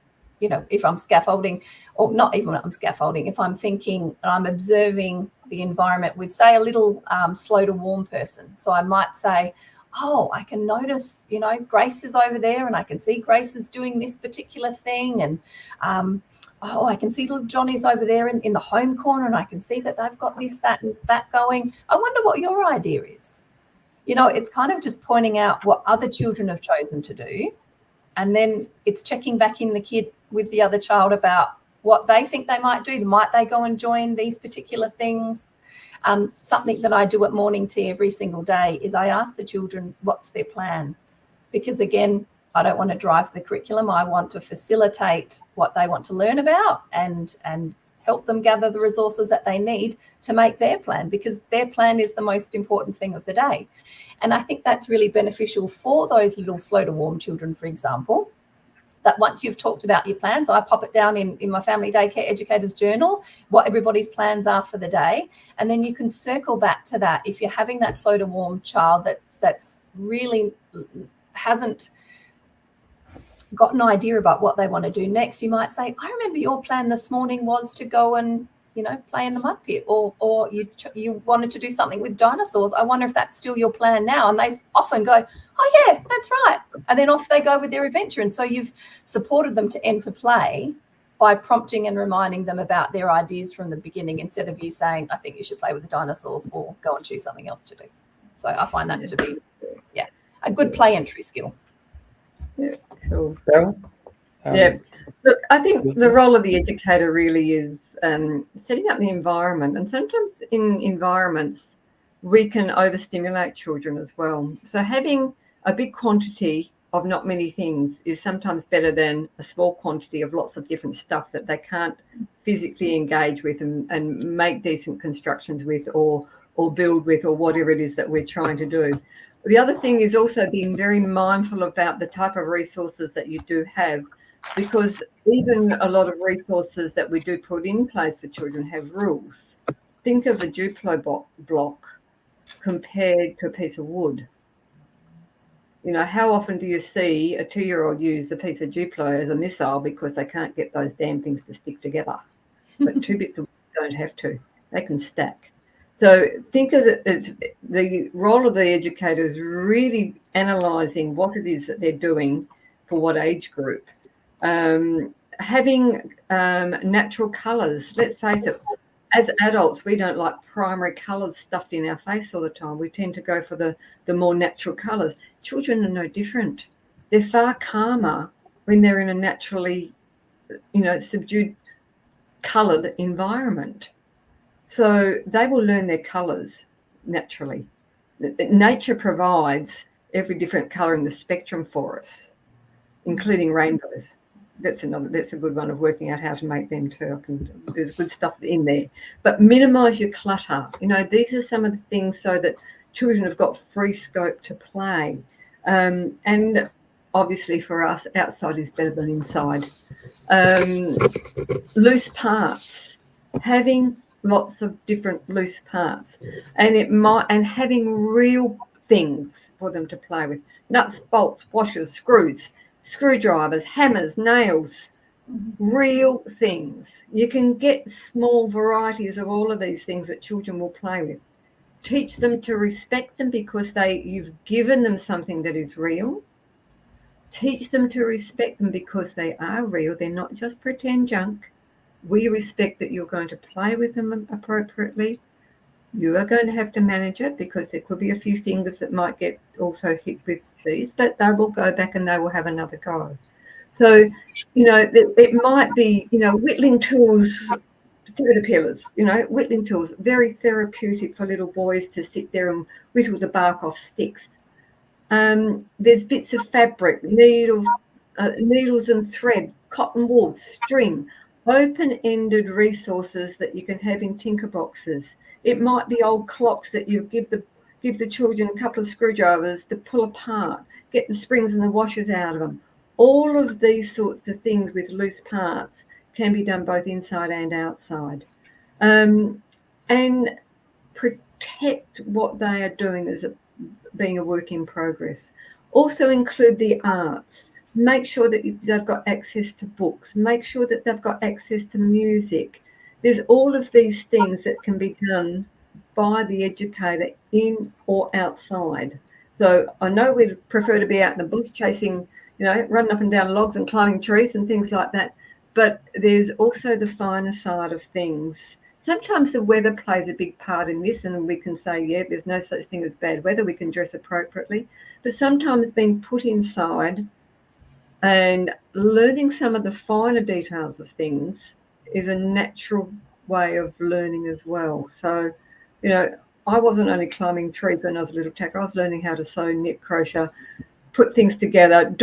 if I'm scaffolding, or not even when I'm scaffolding, if I'm thinking, I'm observing the environment with, say, a little slow to warm person. So I might say, oh, I can notice, Grace is over there, and I can see Grace is doing this particular thing. And, oh, I can see little Johnny's over there in the home corner, and I can see that they've got this, that, and that going. I wonder what your idea is. It's kind of just pointing out what other children have chosen to do. And then it's checking back in the kid with the other child about what they think they might do. Might they go and join these particular things? Something that I do at morning tea every single day is I ask the children what's their plan. Because, again, I don't want to drive the curriculum. I want to facilitate what they want to learn about and help them gather the resources that they need to make their plan, because their plan is the most important thing of the day. And I think that's really beneficial for those little slow to warm children, for example, that once you've talked about your plans, I pop it down in my family daycare educator's journal, what everybody's plans are for the day. And then you can circle back to that. If you're having that slow to warm child that's really hasn't got an idea about what they want to do next, you might say, I remember your plan this morning was to go and play in the mud pit, or you wanted to do something with dinosaurs. I wonder if that's still your plan now. And they often go, oh yeah, that's right. And then off they go with their adventure. And so you've supported them to enter play by prompting and reminding them about their ideas from the beginning, instead of you saying, I think you should play with the dinosaurs, or go and choose something else to do. So I find that to be, a good play entry skill. Yeah, cool. Beryl? Look, I think the role of the educator really is setting up the environment. And sometimes in environments, we can overstimulate children as well. So having a big quantity of not many things is sometimes better than a small quantity of lots of different stuff that they can't physically engage with and make decent constructions with, or build with, or whatever it is that we're trying to do. The other thing is also being very mindful about the type of resources that you do have, because even a lot of resources that we do put in place for children have rules. Think of a Duplo block compared to a piece of wood. How often do you see a 2-year-old use a piece of Duplo as a missile because they can't get those damn things to stick together? But 2 bits of wood don't have to. They can stack. So think of it as the role of the educator is really analysing what it is that they're doing for what age group. Having natural colours. Let's face it, as adults, we don't like primary colours stuffed in our face all the time. We tend to go for the more natural colours. Children are no different. They're far calmer when they're in a naturally, subdued coloured environment. So they will learn their colours naturally. Nature provides every different colour in the spectrum for us, including rainbows. That's a good one of working out how to make them too. There's good stuff in there. But minimise your clutter. These are some of the things so that children have got free scope to play. And obviously for us, outside is better than inside. Loose parts. Having lots of different loose parts, and having real things for them to play with: nuts, bolts, washers, screws, screwdrivers, hammers, nails. Real things. You can get small varieties of all of these things that children will play with. Teach them to respect them because you've given them something that is real. Teach them to respect them because they are real. They're not just pretend junk. We respect that you're going to play with them appropriately. You are going to have to manage it because there could be a few fingers that might get also hit with these, but they will go back and they will have another go. So, it might be, whittling tools, caterpillars, whittling tools, very therapeutic for little boys to sit there and whittle the bark off sticks. There's bits of fabric, needles and thread, cotton wool, string, open-ended resources that you can have in tinker boxes. It might be old clocks that you give the children a couple of screwdrivers to pull apart, get the springs and the washers out of them. All of these sorts of things with loose parts can be done both inside and outside. And protect what they are doing as being a work in progress. Also include the arts. Make sure that they've got access to books. Make sure that they've got access to music. There's all of these things that can be done by the educator in or outside. So I know we'd prefer to be out in the bush chasing, running up and down logs and climbing trees and things like that. But there's also the finer side of things. Sometimes the weather plays a big part in this, and we can say, yeah, there's no such thing as bad weather. We can dress appropriately. But sometimes being put inside and learning some of the finer details of things is a natural way of learning as well. So, I wasn't only climbing trees when I was a little tacker. I was learning how to sew, knit, crochet, put things together,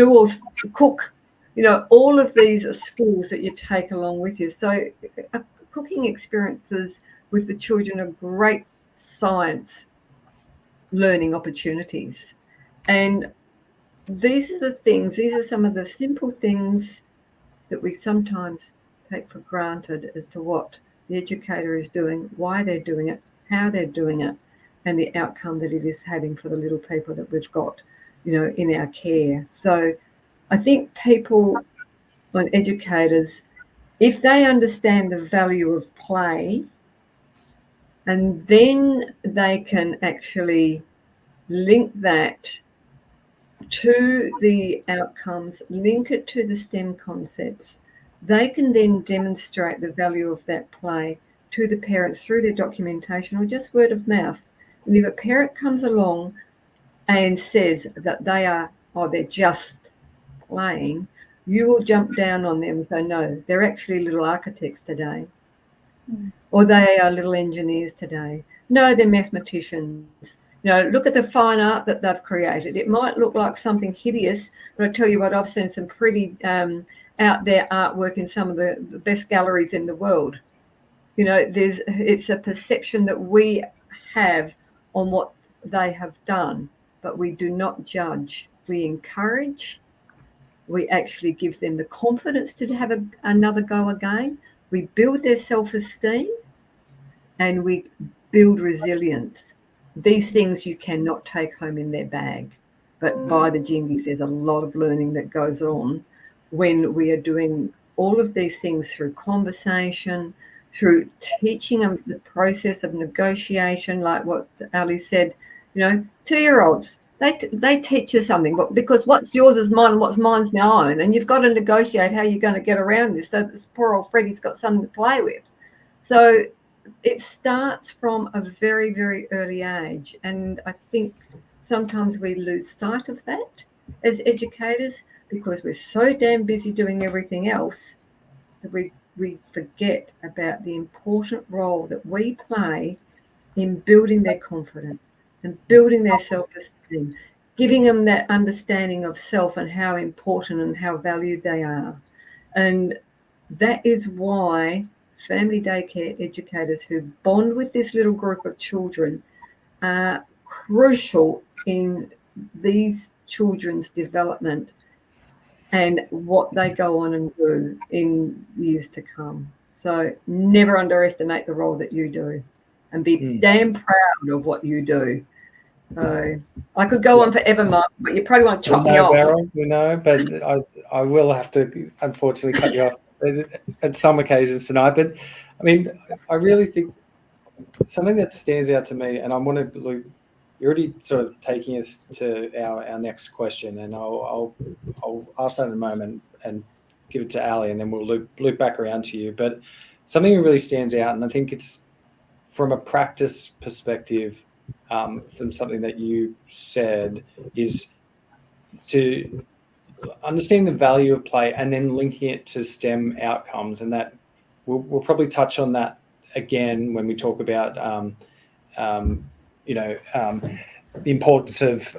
cook. All of these are skills that you take along with you. So cooking experiences with the children are great science learning opportunities. And these are some of the simple things that we sometimes take for granted as to what the educator is doing, why they're doing it, how they're doing it, and the outcome that it is having for the little people that we've got, in our care. So I think people and educators, if they understand the value of play, and then they can actually link that to the outcomes, link it to the STEM concepts, they can then demonstrate the value of that play to the parents through their documentation or just word of mouth. And if a parent comes along and says that they're just playing, you will jump down on them and say, no, they're actually little architects today. Or they are little engineers today. No, they're mathematicians. Look at the fine art that they've created. It might look like something hideous, but I tell you what, I've seen some pretty out there artwork in some of the best galleries in the world. It's a perception that we have on what they have done, but we do not judge. We encourage. We actually give them the confidence to have another go again. We build their self-esteem and we build resilience. These things you cannot take home in their bag. But by the jingies, there's a lot of learning that goes on when we are doing all of these things through conversation, through teaching them the process of negotiation, like what Ali said, 2-year-olds, they teach you something, but because what's yours is mine and what's mine's my own, and you've got to negotiate how you're going to get around this so this poor old Freddie's got something to play with. So it starts from a very, very early age, and I think sometimes we lose sight of that as educators because we're so damn busy doing everything else that we forget about the important role that we play in building their confidence and building their self-esteem, giving them that understanding of self and how important and how valued they are. And that is why family daycare educators who bond with this little group of children are crucial in these children's development and what they go on and do in years to come. So never underestimate the role that you do, and be damn proud of what you do. So I could go on forever, Mark, but you probably want to chop me off. Beryl, but I will have to unfortunately cut you off at some occasions tonight. But I mean, I really think something that stands out to me, and I want to look. You're already sort of taking us to our next question, and I'll ask that in a moment and give it to Ali, and then we'll loop back around to you. But something that really stands out, and I think it's from a practice perspective, from something that you said, is to understand the value of play and then linking it to STEM outcomes, and that we'll probably touch on that again when we talk about the importance of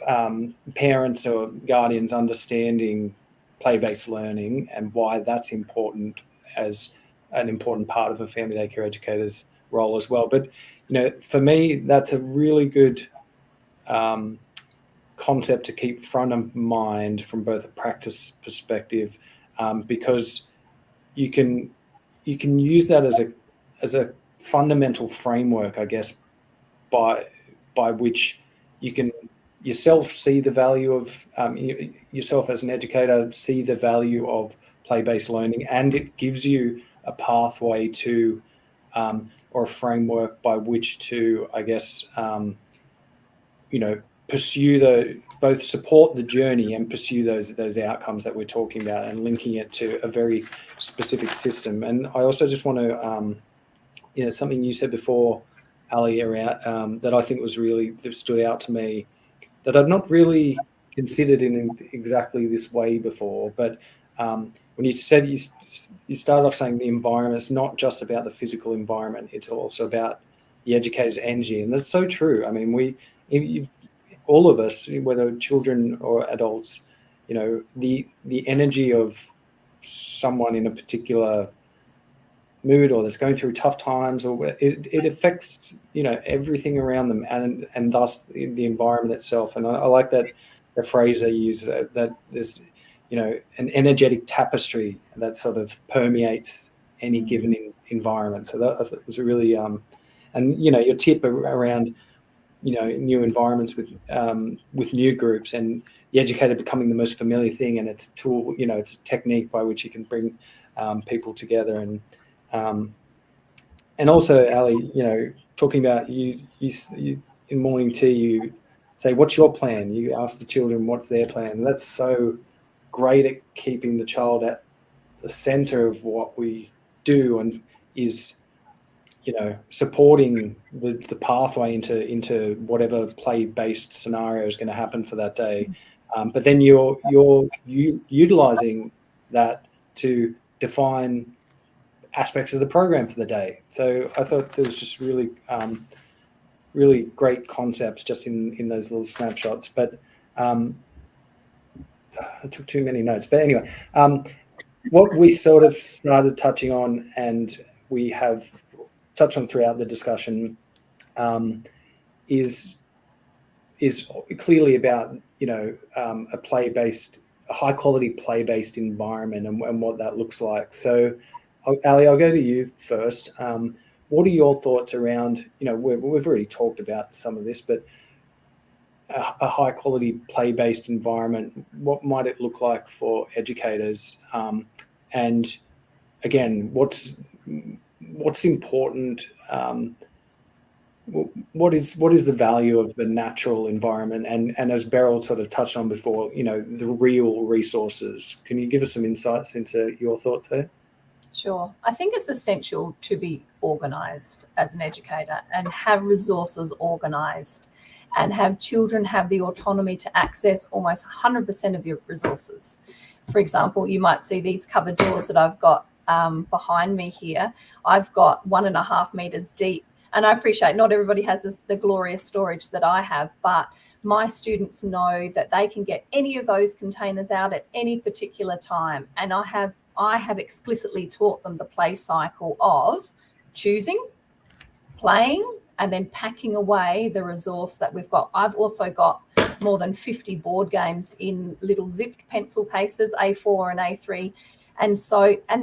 parents or guardians understanding play-based learning and why that's important as an important part of a family daycare educator's role as well. But for me, that's a really good concept to keep front of mind from both a practice perspective, because you can use that as a fundamental framework, I guess, by which you can yourself see the value of yourself as an educator, see the value of play-based learning, and it gives you a pathway to or a framework by which to, I guess, pursue both support the journey and pursue those outcomes that we're talking about, and linking it to a very specific system. And I also just want to, something you said before, Ali, around that I think that stood out to me, that I'd not really considered in exactly this way before. But when you said you started off saying the environment is not just about the physical environment; it's also about the educator's energy, and that's so true. I mean, all of us, whether children or adults, the energy of someone in a particular mood or that's going through tough times, or it affects everything around them, and thus the environment itself. And I like that the phrase they use, that there's an energetic tapestry that sort of permeates any given environment. So that was a really and your tip around new environments with new groups, and the educator becoming the most familiar thing, and it's a tool, it's a technique by which you can bring people together. And also, Ali, talking about you in morning tea, you say, what's your plan? You ask the children what's their plan. And that's so great at keeping the child at the center of what we do, and is supporting the pathway into whatever play-based scenario is going to happen for that day. But then you're utilizing that to define aspects of the program for the day. So I thought there was just really great concepts just in those little snapshots. But I took too many notes. But anyway, what we sort of started touching on, and we have touched on throughout the discussion, is clearly about a high quality play-based environment, and what that looks like. So Ali, I'll go to you first. What are your thoughts around, we've already talked about some of this, but a high quality play-based environment, what might it look like for educators? And again, what's important? What is the value of the natural environment? And as Beryl sort of touched on before, the real resources. Can you give us some insights into your thoughts there? Sure. I think it's essential to be organised as an educator, and have resources organised, and have children have the autonomy to access almost 100% of your resources. For example, you might see these cupboard doors that I've got behind me here. I've got 1.5 meters deep, and I appreciate not everybody has the glorious storage that I have, but my students know that they can get any of those containers out at any particular time. And I have explicitly taught them the play cycle of choosing, playing, and then packing away the resource that we've got. I've also got more than 50 board games in little zipped pencil cases, A4 and A3, And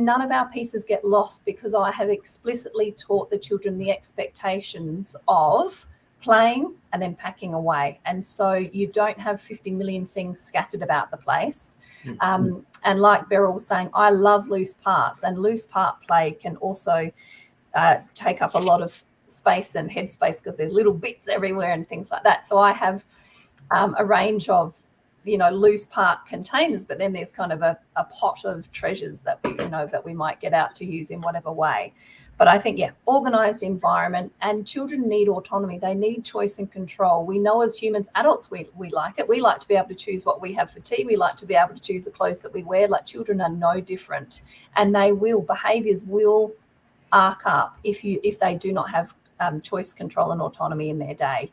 none of our pieces get lost because I have explicitly taught the children the expectations of playing and then packing away. And so you don't have 50 million things scattered about the place. And like Beryl was saying, I love loose parts, and loose part play can also take up a lot of space and headspace because there's little bits everywhere and things like that. So I have a range of, loose part containers, but then there's kind of a pot of treasures that we might get out to use in whatever way. But I think, organized environment, and children need autonomy. They need choice and control. We know as humans, adults, we like it. We like to be able to choose what we have for tea. We like to be able to choose the clothes that we wear. Like, children are no different, and behaviors will arc up if they do not have choice, control, and autonomy in their day.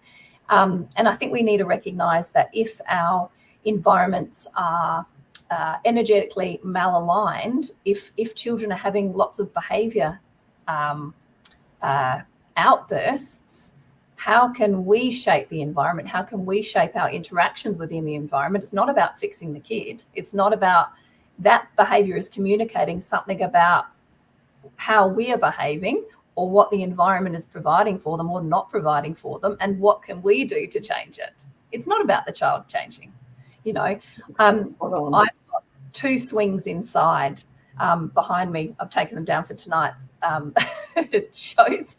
And I think we need to recognize that if our environments are energetically malaligned, if children are having lots of behavior outbursts, how can we shape the environment? How can we shape our interactions within the environment? It's not about fixing the kid. It's not about that behavior is communicating something about how we are behaving or what the environment is providing for them or not providing for them, and what can we do to change it. It's not about the child changing. I've got 2 swings inside behind me. I've taken them down for tonight's shows,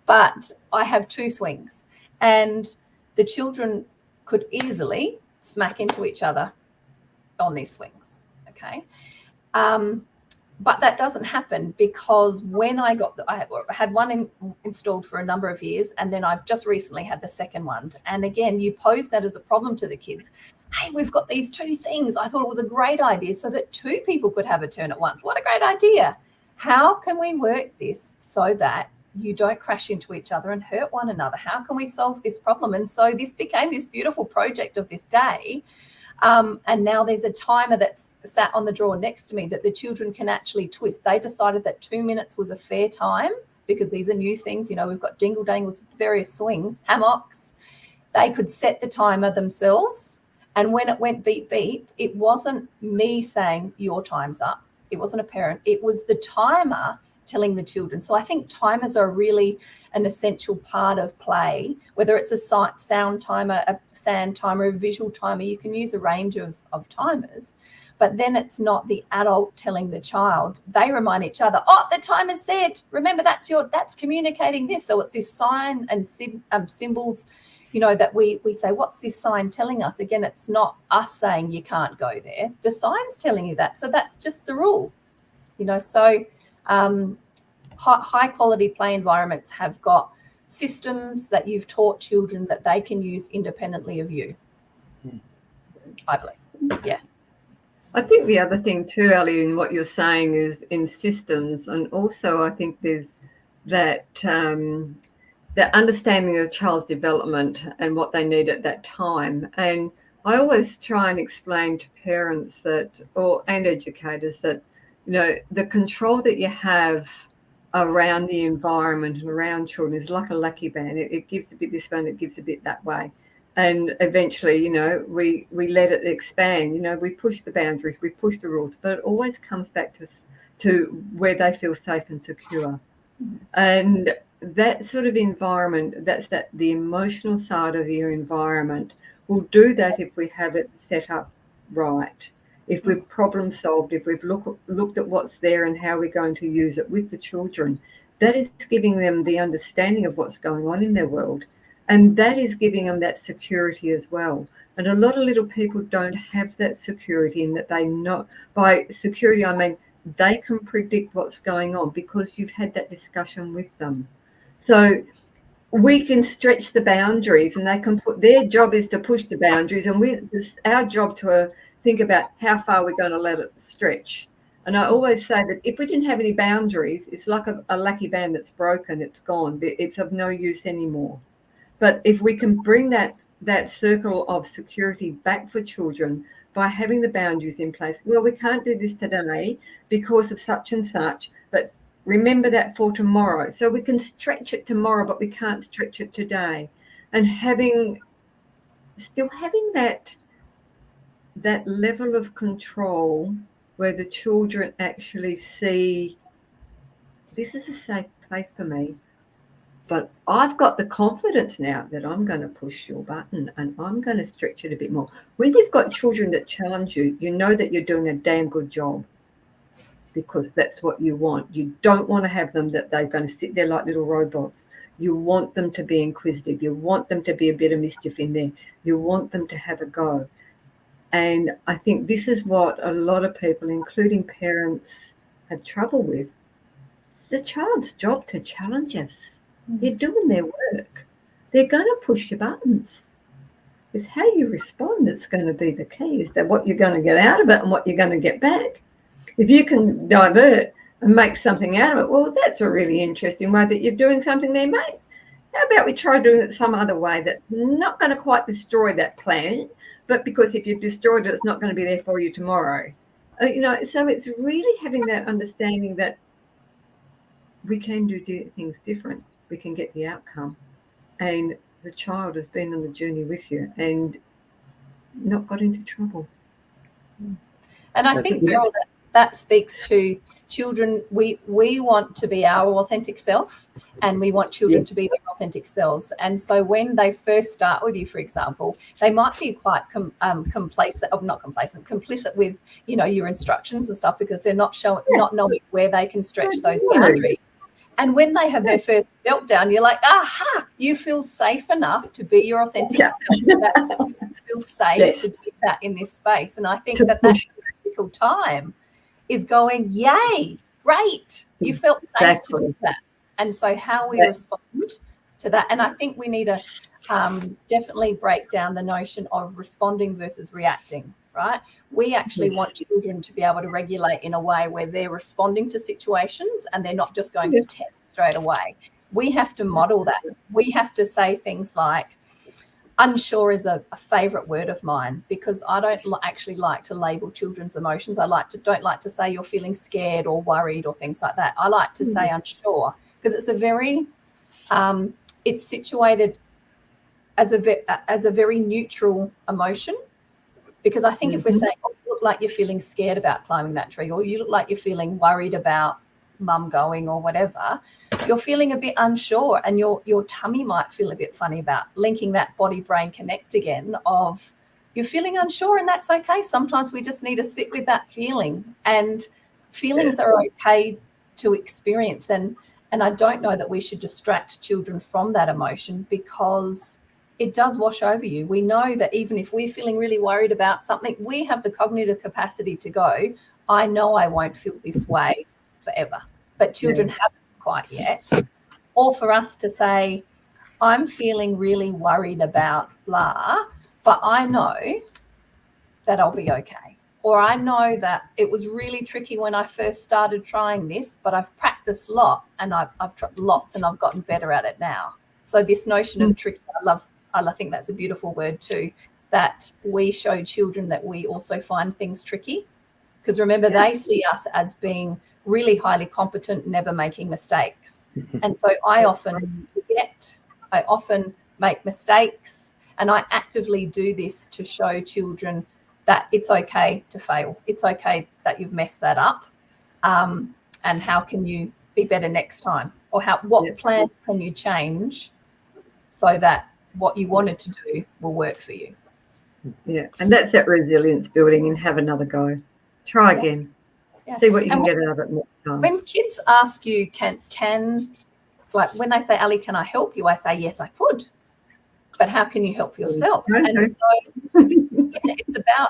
but I have 2 swings, and the children could easily smack into each other on these swings. Okay. But that doesn't happen because when I had one installed for a number of years, and then I've just recently had the second one. And again, you pose that as a problem to the kids. Hey, we've got these 2 things. I thought it was a great idea so that 2 people could have a turn at once. What a great idea. How can we work this so that you don't crash into each other and hurt one another? How can we solve this problem? And so this became this beautiful project of this day. And now there's a timer that's sat on the drawer next to me that the children can actually twist. They decided that 2 minutes was a fair time because these are new things. We've got dingle dangles, various swings, hammocks. They could set the timer themselves. And when it went beep, beep, it wasn't me saying your time's up. It wasn't a parent. It was the timer telling the children. So I think timers are really an essential part of play, whether it's a sound timer, a sand timer, a visual timer. You can use a range of timers, but then it's not the adult telling the child. They remind each other, oh, the timer's said, remember that's communicating this. So it's this sign and symbols, that we say, what's this sign telling us? Again, it's not us saying you can't go there. The sign's telling you that. So that's just the rule, so high quality play environments have got systems that you've taught children that they can use independently of you. I believe. Yeah. I think the other thing too, Ellie, in what you're saying is in systems, and also I think there's that the understanding of the child's development and what they need at that time. And I always try and explain to parents and educators that, the control that you have around the environment and around children is like a lucky band. It gives a bit this way and it gives a bit that way. And eventually, we let it expand. We push the boundaries, we push the rules, but it always comes back to where they feel safe and secure. And that sort of environment, the emotional side of your environment will do that if we have it set up right. If we've problem solved, if we've looked at what's there and how we're going to use it with the children, that is giving them the understanding of what's going on in their world. And that is giving them that security as well. And a lot of little people don't have that security in that they know. By security, I mean they can predict what's going on because you've had that discussion with them. So we can stretch the boundaries and they can their job is to push the boundaries, and it's our job to think about how far we're going to let it stretch. And I always say that if we didn't have any boundaries, it's like a lucky band that's broken, it's gone, it's of no use anymore. But if we can bring that circle of security back for children by having the boundaries in place, well, we can't do this today because of such and such, but remember that for tomorrow. So we can stretch it tomorrow, but we can't stretch it today. And still having that level of control where the children actually see this is a safe place for me, but I've got the confidence now that I'm going to push your button and I'm going to stretch it a bit more. When you've got children that challenge you, you know that you're doing a damn good job, because that's what you want. You don't want to have them that they're going to sit there like little robots. You want them to be inquisitive. You want them to be a bit of mischief in there. You want them to have a go. And I think this is what a lot of people, including parents, have trouble with. It's the child's job to challenge us. They're doing their work. They're going to push your buttons. It's how you respond that's going to be the key, is that what you're going to get out of it and what you're going to get back. If you can divert and make something out of it, well, that's a really interesting way that you're doing something there, mate. How about we try doing it some other way that's not going to quite destroy that planet, but because if you've destroyed it, it's not going to be there for you tomorrow. So it's really having that understanding that we can do things different. We can get the outcome. And the child has been on the journey with you and not got into trouble. And I think, Beryl, that speaks to children. We want to be our authentic self, and we want children to be their authentic selves. And so when they first start with you, for example, they might be quite complicit with, your instructions and stuff, because they're not knowing where they can stretch those boundaries. And when they have their first meltdown, you're like, aha, you feel safe enough to be your authentic self. That you feel safe to do that in this space. And I think that critical time is going, yay, great. You felt safe to do that. And so how we respond to that. And I think we need to definitely break down the notion of responding versus reacting, right? We actually want children to be able to regulate in a way where they're responding to situations and they're not just going to test straight away. We have to model that. We have to say things like, unsure is a favorite word of mine, because I don't actually like to label children's emotions. I don't like to say you're feeling scared or worried or things like that. I like to say unsure, because it's a very, it's situated as a very neutral emotion. Because I think if we're saying, oh, you look like you're feeling scared about climbing that tree, or you look like you're feeling worried about mum going or whatever, you're feeling a bit unsure, and your tummy might feel a bit funny about linking that body-brain connect again of you're feeling unsure, and that's okay. Sometimes we just need to sit with that feeling, and feelings are okay to experience. And I don't know that we should distract children from that emotion, because it does wash over you. We know that even if we're feeling really worried about something, we have the cognitive capacity to go, I know I won't feel this way forever. But children haven't quite yet. Or for us to say, I'm feeling really worried about blah, but I know that I'll be okay. Or I know that it was really tricky when I first started trying this, but I've practiced and I've tried lots and I've gotten better at it now. So this notion of tricky, I think that's a beautiful word too, that we show children that we also find things tricky. Because remember, they see us as being really highly competent, never making mistakes. And so I often forget, I often make mistakes, and I actively do this to show children that it's okay to fail. It's okay that you've messed that up. And how can you be better next time? Or what plans can you change so that what you wanted to do will work for you? Yeah, and that's that resilience building, and have another go. Try again. Yeah. See what you can get out of it next time. When kids ask you, can like when they say, Ali, can I help you? I say, yes, I could. But how can you help yourself? And so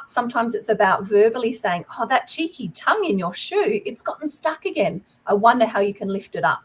sometimes it's about verbally saying, oh, that cheeky tongue in your shoe, it's gotten stuck again. I wonder how you can lift it up.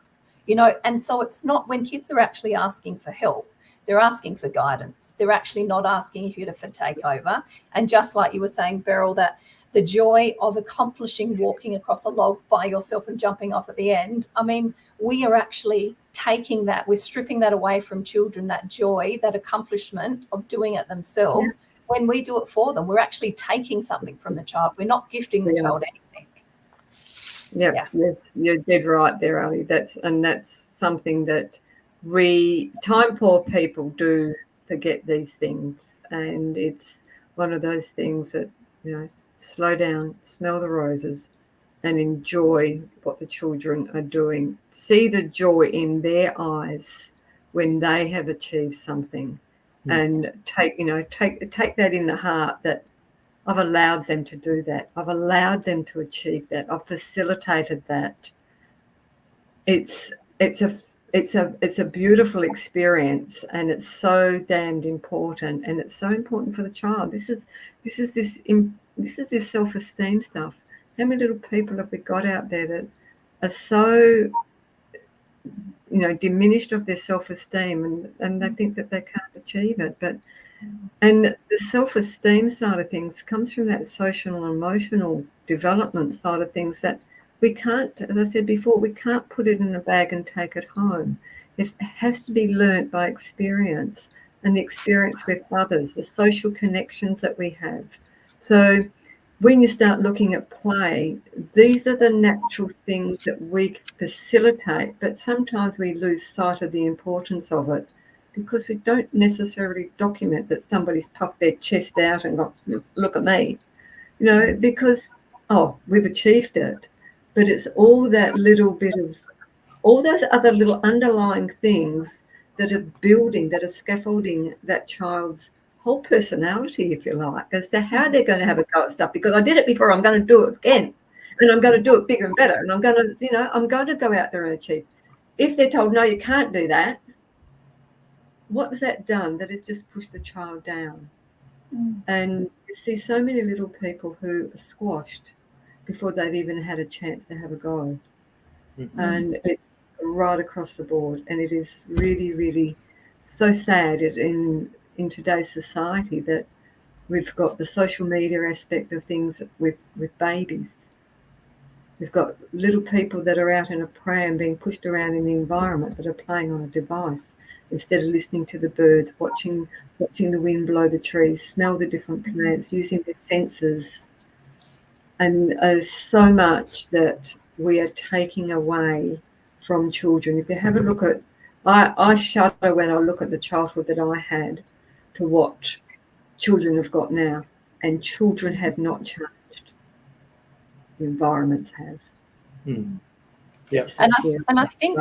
And so it's not, when kids are actually asking for help, they're asking for guidance. They're actually not asking you to take over. And just like you were saying, Beryl, that the joy of accomplishing walking across a log by yourself and jumping off at the end, I mean, we are actually taking that, we're stripping that away from children, that joy, that accomplishment of doing it themselves. Yeah. When we do it for them, we're actually taking something from the child. We're not gifting the child anything. Yeah, yes, you're dead right there, Ali. That's something that time poor people do forget these things, and it's one of those things that slow down, smell the roses, and enjoy what the children are doing. See the joy in their eyes when they have achieved something, and take that in the heart that I've allowed them to do that. I've allowed them to achieve that. I've facilitated that. It's a beautiful experience, and it's so damned important, and it's so important for the child. This is this self-esteem stuff. How many little people have we got out there that are so diminished of their self-esteem, and they think that they can't achieve it? And the self-esteem side of things comes from that social and emotional development side of things that we can't, as I said before, we can't put it in a bag and take it home. It has to be learnt by experience, and the experience with others, the social connections that we have. So when you start looking at play, these are the natural things that we facilitate, but sometimes we lose sight of the importance of it because we don't necessarily document that somebody's puffed their chest out and got, look at me, because, we've achieved it. But it's all that little bit of, all those other little underlying things that are building, that are scaffolding that child's whole personality, if you like, as to how they're going to have a go at stuff. Because I did it before, I'm going to do it again, and I'm going to do it bigger and better, and I'm going to go out there and achieve. If they're told, no, you can't do that, what has that done? That has just pushed the child down. And you see so many little people who are squashed before they've even had a chance to have a go. And it's right across the board. And it is really, really so sad in today's society that we've got the social media aspect of things with babies. We've got little people that are out in a pram being pushed around in the environment that are playing on a device instead of listening to the birds, watching the wind blow the trees, smell the different plants, using their senses. And there's so much that we are taking away from children. If you have a look at, I shudder when I look at the childhood that I had to what children have got now, and children have not changed. The environments have. Yeah, and I think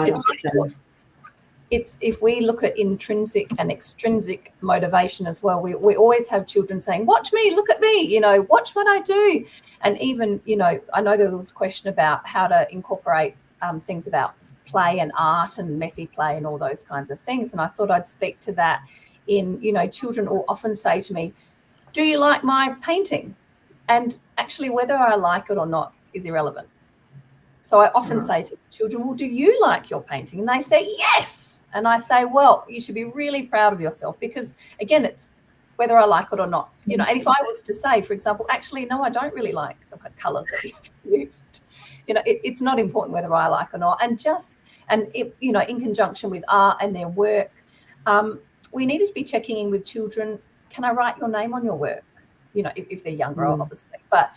it's if we look at intrinsic and extrinsic motivation as well, we always have children saying, watch me, look at me, watch what I do. And even, I know there was a question about how to incorporate things about play and art and messy play and all those kinds of things. And I thought I'd speak to that in, children will often say to me, do you like my painting? And actually, whether I like it or not is irrelevant. So I often say to children, well, do you like your painting? And they say, yes. And I say, well, you should be really proud of yourself because, again, it's whether I like it or not. And if I was to say, for example, actually, no, I don't really like the colours that you've used. It's not important whether I like or not. And in conjunction with art and their work, we needed to be checking in with children. Can I write your name on your work? If they're younger, obviously. But,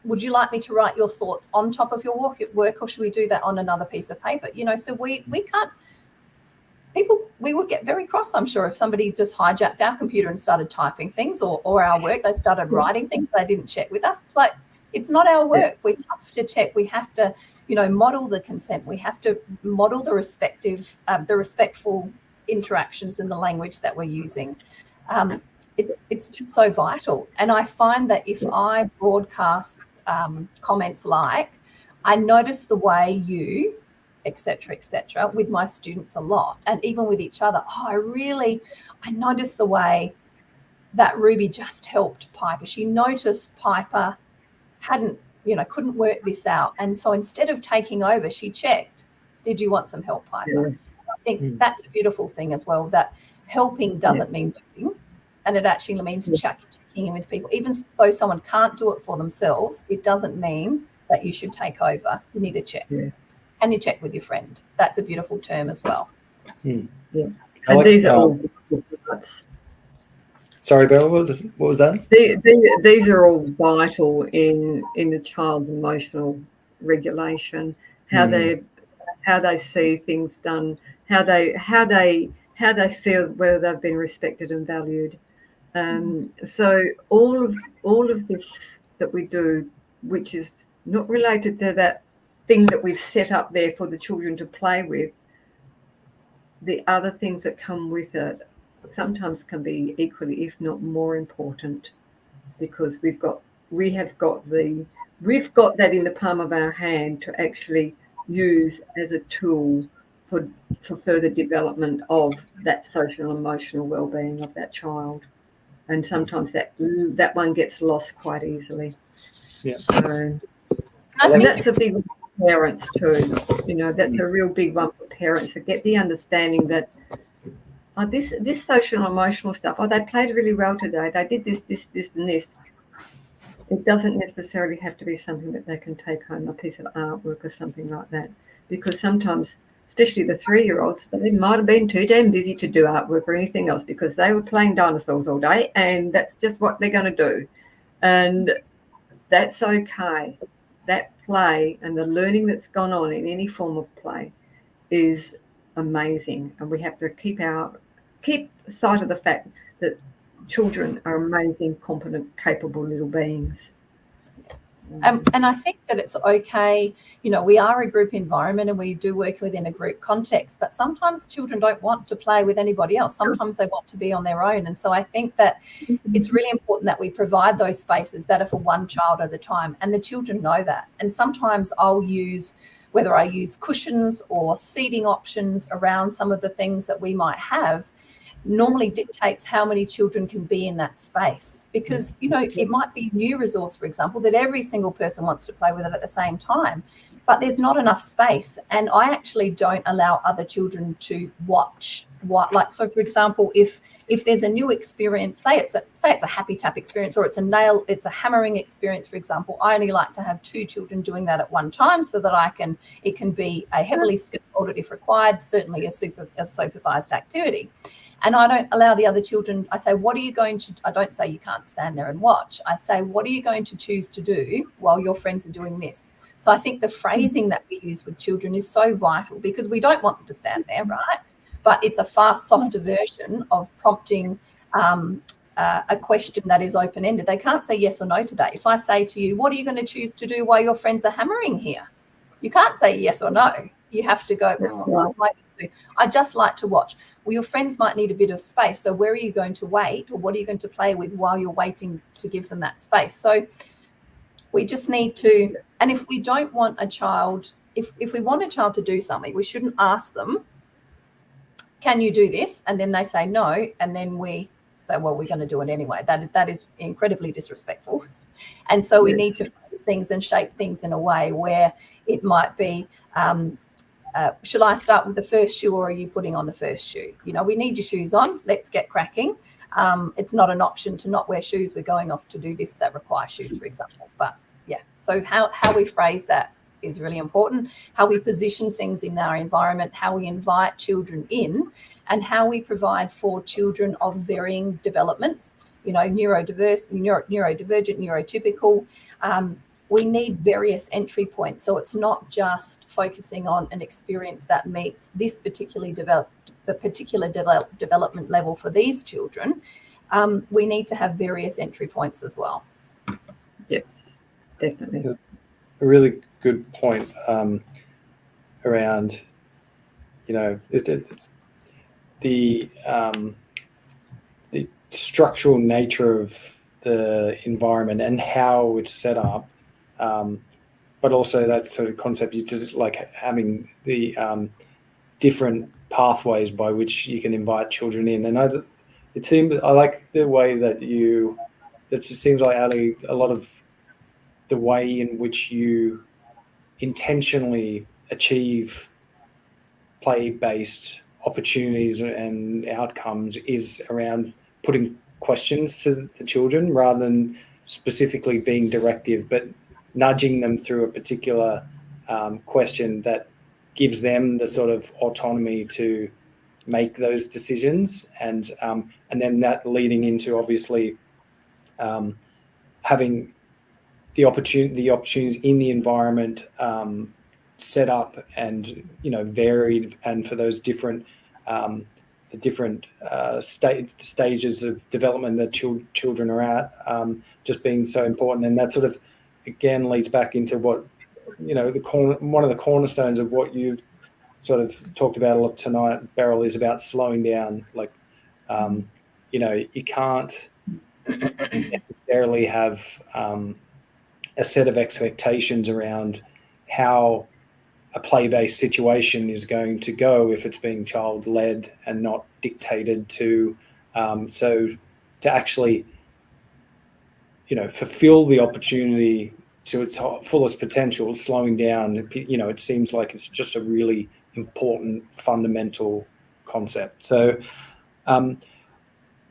would you like me to write your thoughts on top of your work, or should we do that on another piece of paper? So we can't, we would get very cross, I'm sure, if somebody just hijacked our computer and started typing things or our work, they started writing things they didn't check with us. Like, it's not our work. We have to check. We have to, model the consent. We have to model the respectful interactions in the language that we're using. It's just so vital. And I find that if I broadcast comments like, I notice the way you, et cetera, with my students a lot, and even with each other, I noticed the way that Ruby just helped Piper. She noticed Piper couldn't work this out. And so instead of taking over, she checked, did you want some help, Piper? I think that's a beautiful thing as well, that helping doesn't mean doing. And it actually means checking in with people. Even though someone can't do it for themselves, it doesn't mean that you should take over. You need to check. Yeah. And you check with your friend. That's a beautiful term as well. Yeah. And these are all Sorry, Beryl, what was that? These are all vital in the child's emotional regulation, how they see things done, how they feel whether they've been respected and valued. So all of this that we do, which is not related to that thing that we've set up there for the children to play with, the other things that come with it sometimes can be equally, if not more important, because we've got that in the palm of our hand to actually use as a tool for further development of that social and emotional well-being of that child. And sometimes that one gets lost quite easily. Yeah. So, and that's a big one for parents too. That's a real big one for parents, to get the understanding that this social and emotional stuff, they played really well today, they did this and this. It doesn't necessarily have to be something that they can take home, a piece of artwork or something like that, because sometimes, especially the 3-year-olds, they might have been too damn busy to do artwork or anything else because they were playing dinosaurs all day, and that's just what they're going to do. And that's okay. That play and the learning that's gone on in any form of play is amazing, and we have to keep sight of the fact that children are amazing, competent, capable little beings. And I think that it's okay, we are a group environment and we do work within a group context, but sometimes children don't want to play with anybody else. Sometimes they want to be on their own. And so I think that it's really important that we provide those spaces that are for one child at a time, and the children know that. And sometimes whether I use cushions or seating options around some of the things that we might have, normally dictates how many children can be in that space, because it might be a new resource, for example, that every single person wants to play with it at the same time, but there's not enough space. And I actually don't allow other children to watch so for example, if there's a new experience, say it's a happy tap experience, or it's a hammering experience, for example, I only like to have 2 children doing that at one time, so that it can be a heavily scaffolded if required, certainly a supervised activity. And I don't allow the other children. I say, I don't say you can't stand there and watch. I say, what are you going to choose to do while your friends are doing this? So I think the phrasing that we use with children is so vital, because we don't want them to stand there, right? But it's a far softer version of prompting a question that is open-ended. They can't say yes or no to that. If I say to you, what are you going to choose to do while your friends are hammering here? You can't say yes or no. You have to go, what am I going to do? I just like to watch. Well, your friends might need a bit of space. So where are you going to wait, or what are you going to play with while you're waiting to give them that space? So we just need to, and if we don't want a child, if we want a child to do something, we shouldn't ask them, can you do this? And then they say no, and then we say, well, we're going to do it anyway. That is incredibly disrespectful. And so we need to phrase things and shape things in a way where it might be, should I start with the first shoe, or are you putting on the first shoe? We need your shoes on. Let's get cracking. It's not an option to not wear shoes. We're going off to do this that requires shoes, for example. But yeah, so how we phrase that is really important. How we position things in our environment, how we invite children in, and how we provide for children of varying developments, neurodiverse, neurodivergent, neurotypical. We need various entry points. So it's not just focusing on an experience that meets this particular development level for these children. We need to have various entry points as well. Yes, definitely. A really good point around, the structural nature of the environment and how it's set up. But also that sort of concept, you just like having the different pathways by which you can invite children in. And I like the way that it seems like, Ali, a lot of the way in which you intentionally achieve play-based opportunities and outcomes is around putting questions to the children rather than specifically being directive, but nudging them through a particular question that gives them the sort of autonomy to make those decisions, and then that leading into obviously having the opportunities in the environment set up and varied, and for those different the different stages of development that children are at, just being so important. And that sort of, again, leads back into what, one of the cornerstones of what you've sort of talked about a lot tonight, Beryl, is about slowing down. Like, you can't necessarily have a set of expectations around how a play-based situation is going to go if it's being child-led and not dictated to. So to actually, fulfill the opportunity to its fullest potential, slowing down, it seems like it's just a really important fundamental concept. So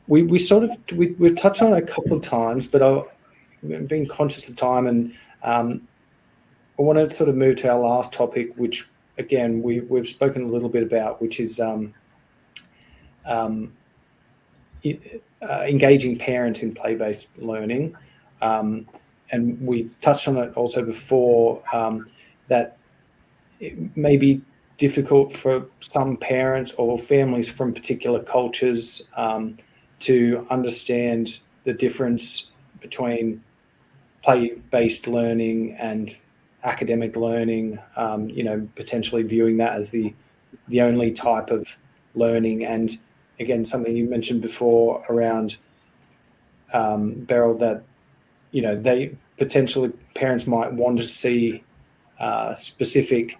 we've touched on it a couple of times, but I've been conscious of time, and I want to sort of move to our last topic, which again we've spoken a little bit about, which is engaging parents in play-based learning. And we touched on it also before, that it may be difficult for some parents or families from particular cultures to understand the difference between play-based learning and academic learning, potentially viewing that as the only type of learning. And again, something you mentioned before around, Beryl, that they potentially, parents might want to see specific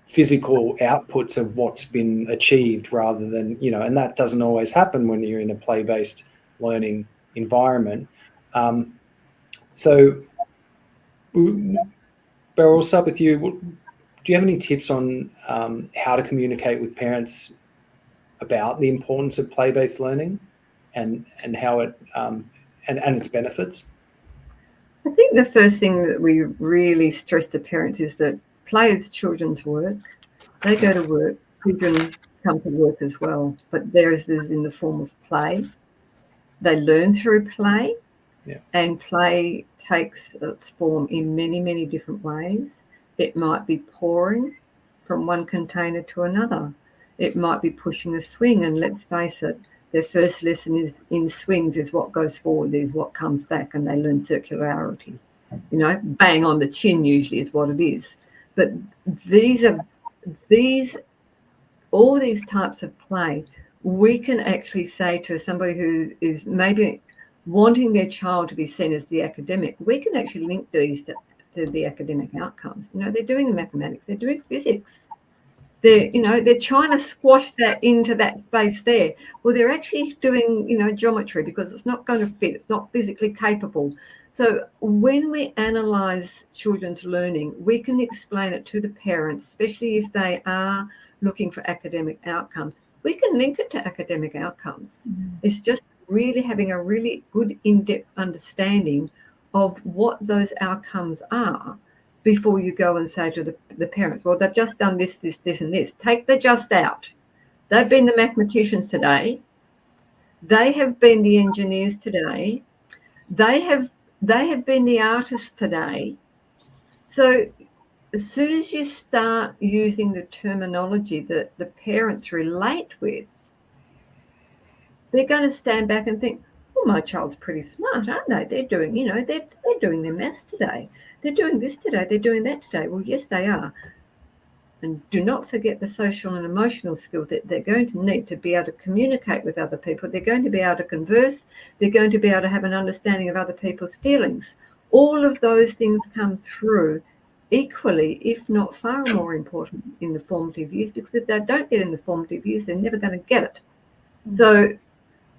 physical outputs of what's been achieved rather than, and that doesn't always happen when you're in a play-based learning environment. So Beryl, we'll start with you. Do you have any tips on how to communicate with parents about the importance of play-based learning and how it and its benefits? I think the first thing that we really stress to parents is that play is children's work. They go to work, children come to work as well, but theirs is in the form of play. They learn through play, and play takes its form in many, many different ways. It might be pouring from one container to another. It might be pushing a swing, and let's face it, their first lesson is in swings is what goes forward, is what comes back, and they learn circularity. Bang on the chin usually is what it is. But all these types of play, we can actually say to somebody who is maybe wanting their child to be seen as the academic, we can actually link these to the academic outcomes. They're doing the mathematics, they're doing physics. They're trying to squash that into that space there. Well, they're actually doing, geometry because it's not going to fit. It's not physically capable. So when we analyse children's learning, we can explain it to the parents, especially if they are looking for academic outcomes. We can link it to academic outcomes. It's just really having a really good in-depth understanding of what those outcomes are before you go and say to the parents, well, they've just done this, this, this, and this. Take the just out. They've been the mathematicians today. They have been the engineers today. They have been the artists today. So as soon as you start using the terminology that the parents relate with, they're going to stand back and think, well, my child's pretty smart, aren't they? They're doing, they're doing their maths today. They're doing this today. They're doing that today. Well, yes, they are. And do not forget the social and emotional skills that they're going to need to be able to communicate with other people. They're going to be able to converse. They're going to be able to have an understanding of other people's feelings. All of those things come through equally, if not far more important in the formative years, because if they don't get in the formative years, they're never going to get it. So,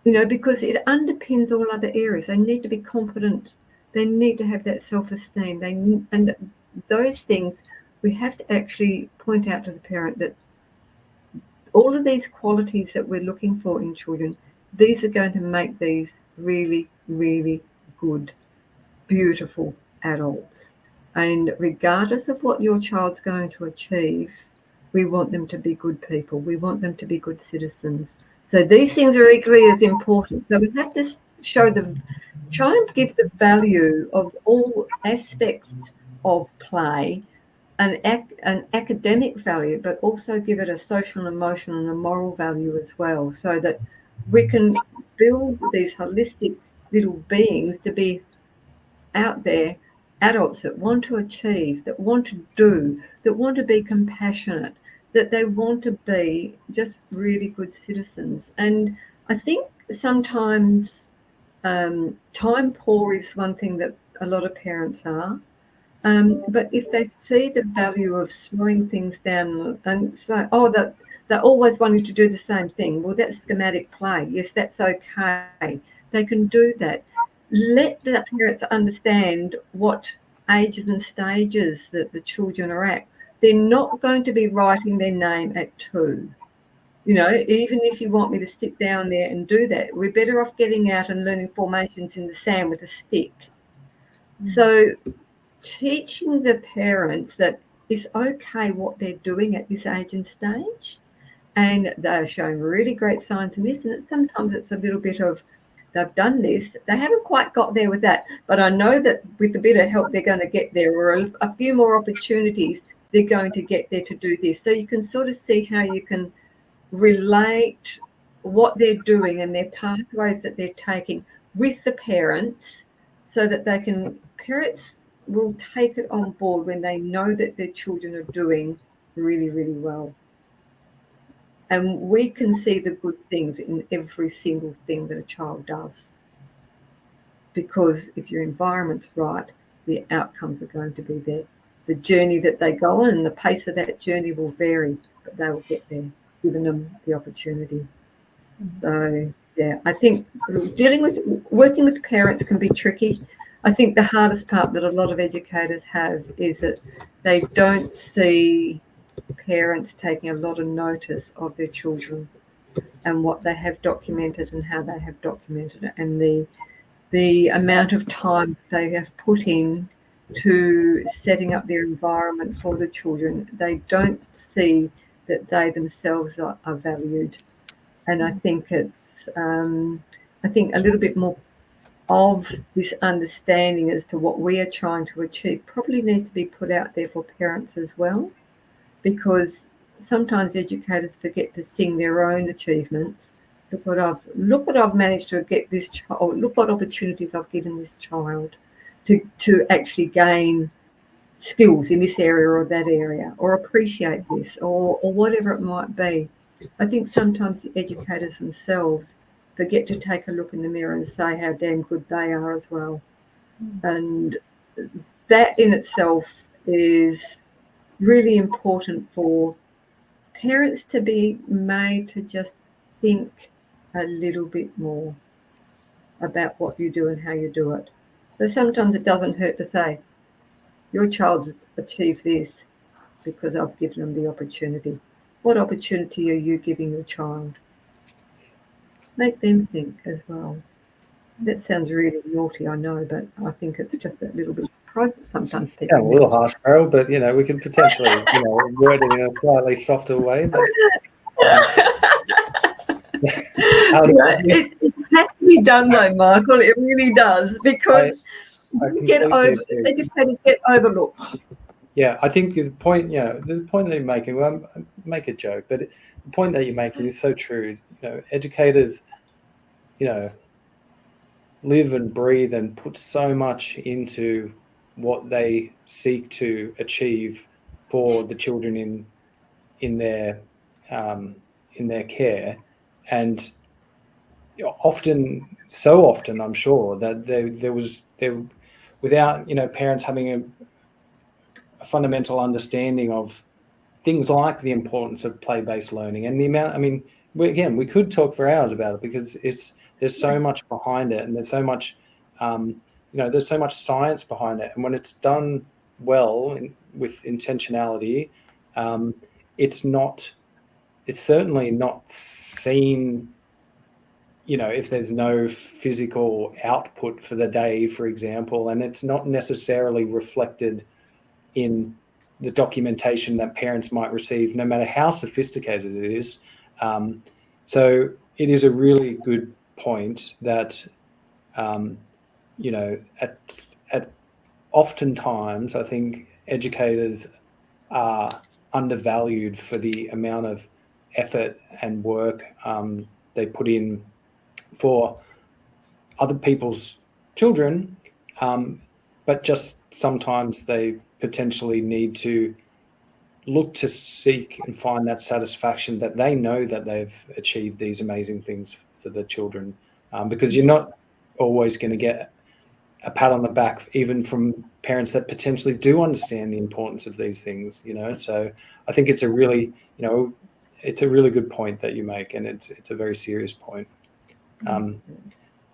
because it underpins all other areas. They need to be confident. They need to have that self-esteem. And those things, we have to actually point out to the parent that all of these qualities that we're looking for in children, these are going to make these really, really good, beautiful adults. And regardless of what your child's going to achieve, we want them to be good people. We want them to be good citizens. So these things are equally as important. So we have to try and give the value of all aspects of play an academic value, but also give it a social, emotional, and a moral value as well, so that we can build these holistic little beings to be out there, adults that want to achieve, that want to do, that want to be compassionate, that they want to be just really good citizens. And I think sometimes time poor is one thing that a lot of parents are. But if they see the value of slowing things down and say, oh, that they're always wanting to do the same thing, well, that's schematic play. Yes, that's okay. They can do that. Let the parents understand what ages and stages that the children are at. They're not going to be writing their name at 2. You know, even if you want me to sit down there and do that, we're better off getting out and learning formations in the sand with a stick. So teaching the parents that it's okay what they're doing at this age and stage, and they're showing really great signs in this, and sometimes it's a little bit of they've done this, they haven't quite got there with that, but I know that with a bit of help they're going to get there, or a few more opportunities they're going to get there to do this. So you can sort of see how you can relate what they're doing and their pathways that they're taking with the parents, so that they can, parents will take it on board when they know that their children are doing really, really well. And we can see the good things in every single thing that a child does. Because if your environment's right, the outcomes are going to be there. The journey that they go on and the pace of that journey will vary, but they will get there, giving them the opportunity. So, yeah, I think working with parents can be tricky. I think the hardest part that a lot of educators have is that they don't see parents taking a lot of notice of their children and what they have documented and how they have documented it, and the amount of time they have put in to setting up their environment for the children. They don't see that they themselves are valued. And I think it's I think a little bit more of this understanding as to what we are trying to achieve probably needs to be put out there for parents as well, because sometimes educators forget to sing their own achievements. Look what I've managed to get this child. Look what opportunities I've given this child to actually gain skills in this area or that area, or appreciate this, or whatever it might be. I think sometimes the educators themselves forget to take a look in the mirror and say how damn good they are as well. And that in itself is really important for parents to be made to just think a little bit more about what you do and how you do it. So sometimes it doesn't hurt to say, your child's achieved this because I've given them the opportunity. What opportunity are you giving your child? Make them think as well. That sounds really naughty, I know, but I think it's just a little bit private sometimes. People Yeah, a little harsh, Beryl, but we could potentially word it in a slightly softer way. But it has to be done though, Michael. It really does, because educators get overlooked. Yeah, I think the point that you're making, well, I make a joke, but the point that you're making is so true. Educators, live and breathe and put so much into what they seek to achieve for the children in their care, and so often I'm sure that there without parents having a fundamental understanding of things like the importance of play-based learning and the amount. I mean, we could talk for hours about it, because there's so much behind it, and there's so much there's so much science behind it, and when it's done well with intentionality, it's certainly not seen. If there's no physical output for the day, for example, and it's not necessarily reflected in the documentation that parents might receive, no matter how sophisticated it is. So it is a really good point that, at oftentimes, I think educators are undervalued for the amount of effort and work they put in for other people's children, but just sometimes they potentially need to look to seek and find that satisfaction that they know that they've achieved these amazing things for the children, because you're not always going to get a pat on the back, even from parents that potentially do understand the importance of these things, So I think it's a really, it's a really good point that you make, and it's a very serious point.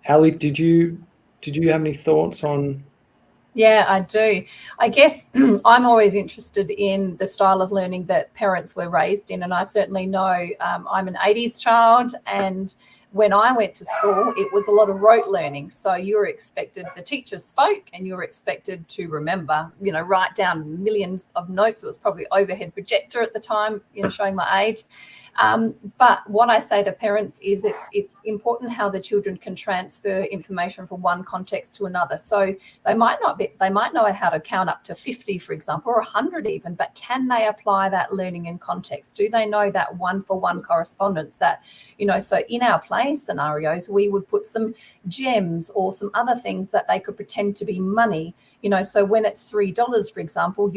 Ali, did you have any thoughts on? Yeah, I do. I guess I'm always interested in the style of learning that parents were raised in. And I certainly know I'm an 80s child. And when I went to school, it was a lot of rote learning. So you were expected, the teacher spoke and you were expected to remember, write down millions of notes. It was probably overhead projector at the time, showing my age. But what I say to parents is it's important how the children can transfer information from one context to another. So they might know how to count up to 50, for example, or 100 even, but can they apply that learning in context? Do they know that one-for-one correspondence that, so in our play scenarios, we would put some gems or some other things that they could pretend to be money, so when it's $3, for example,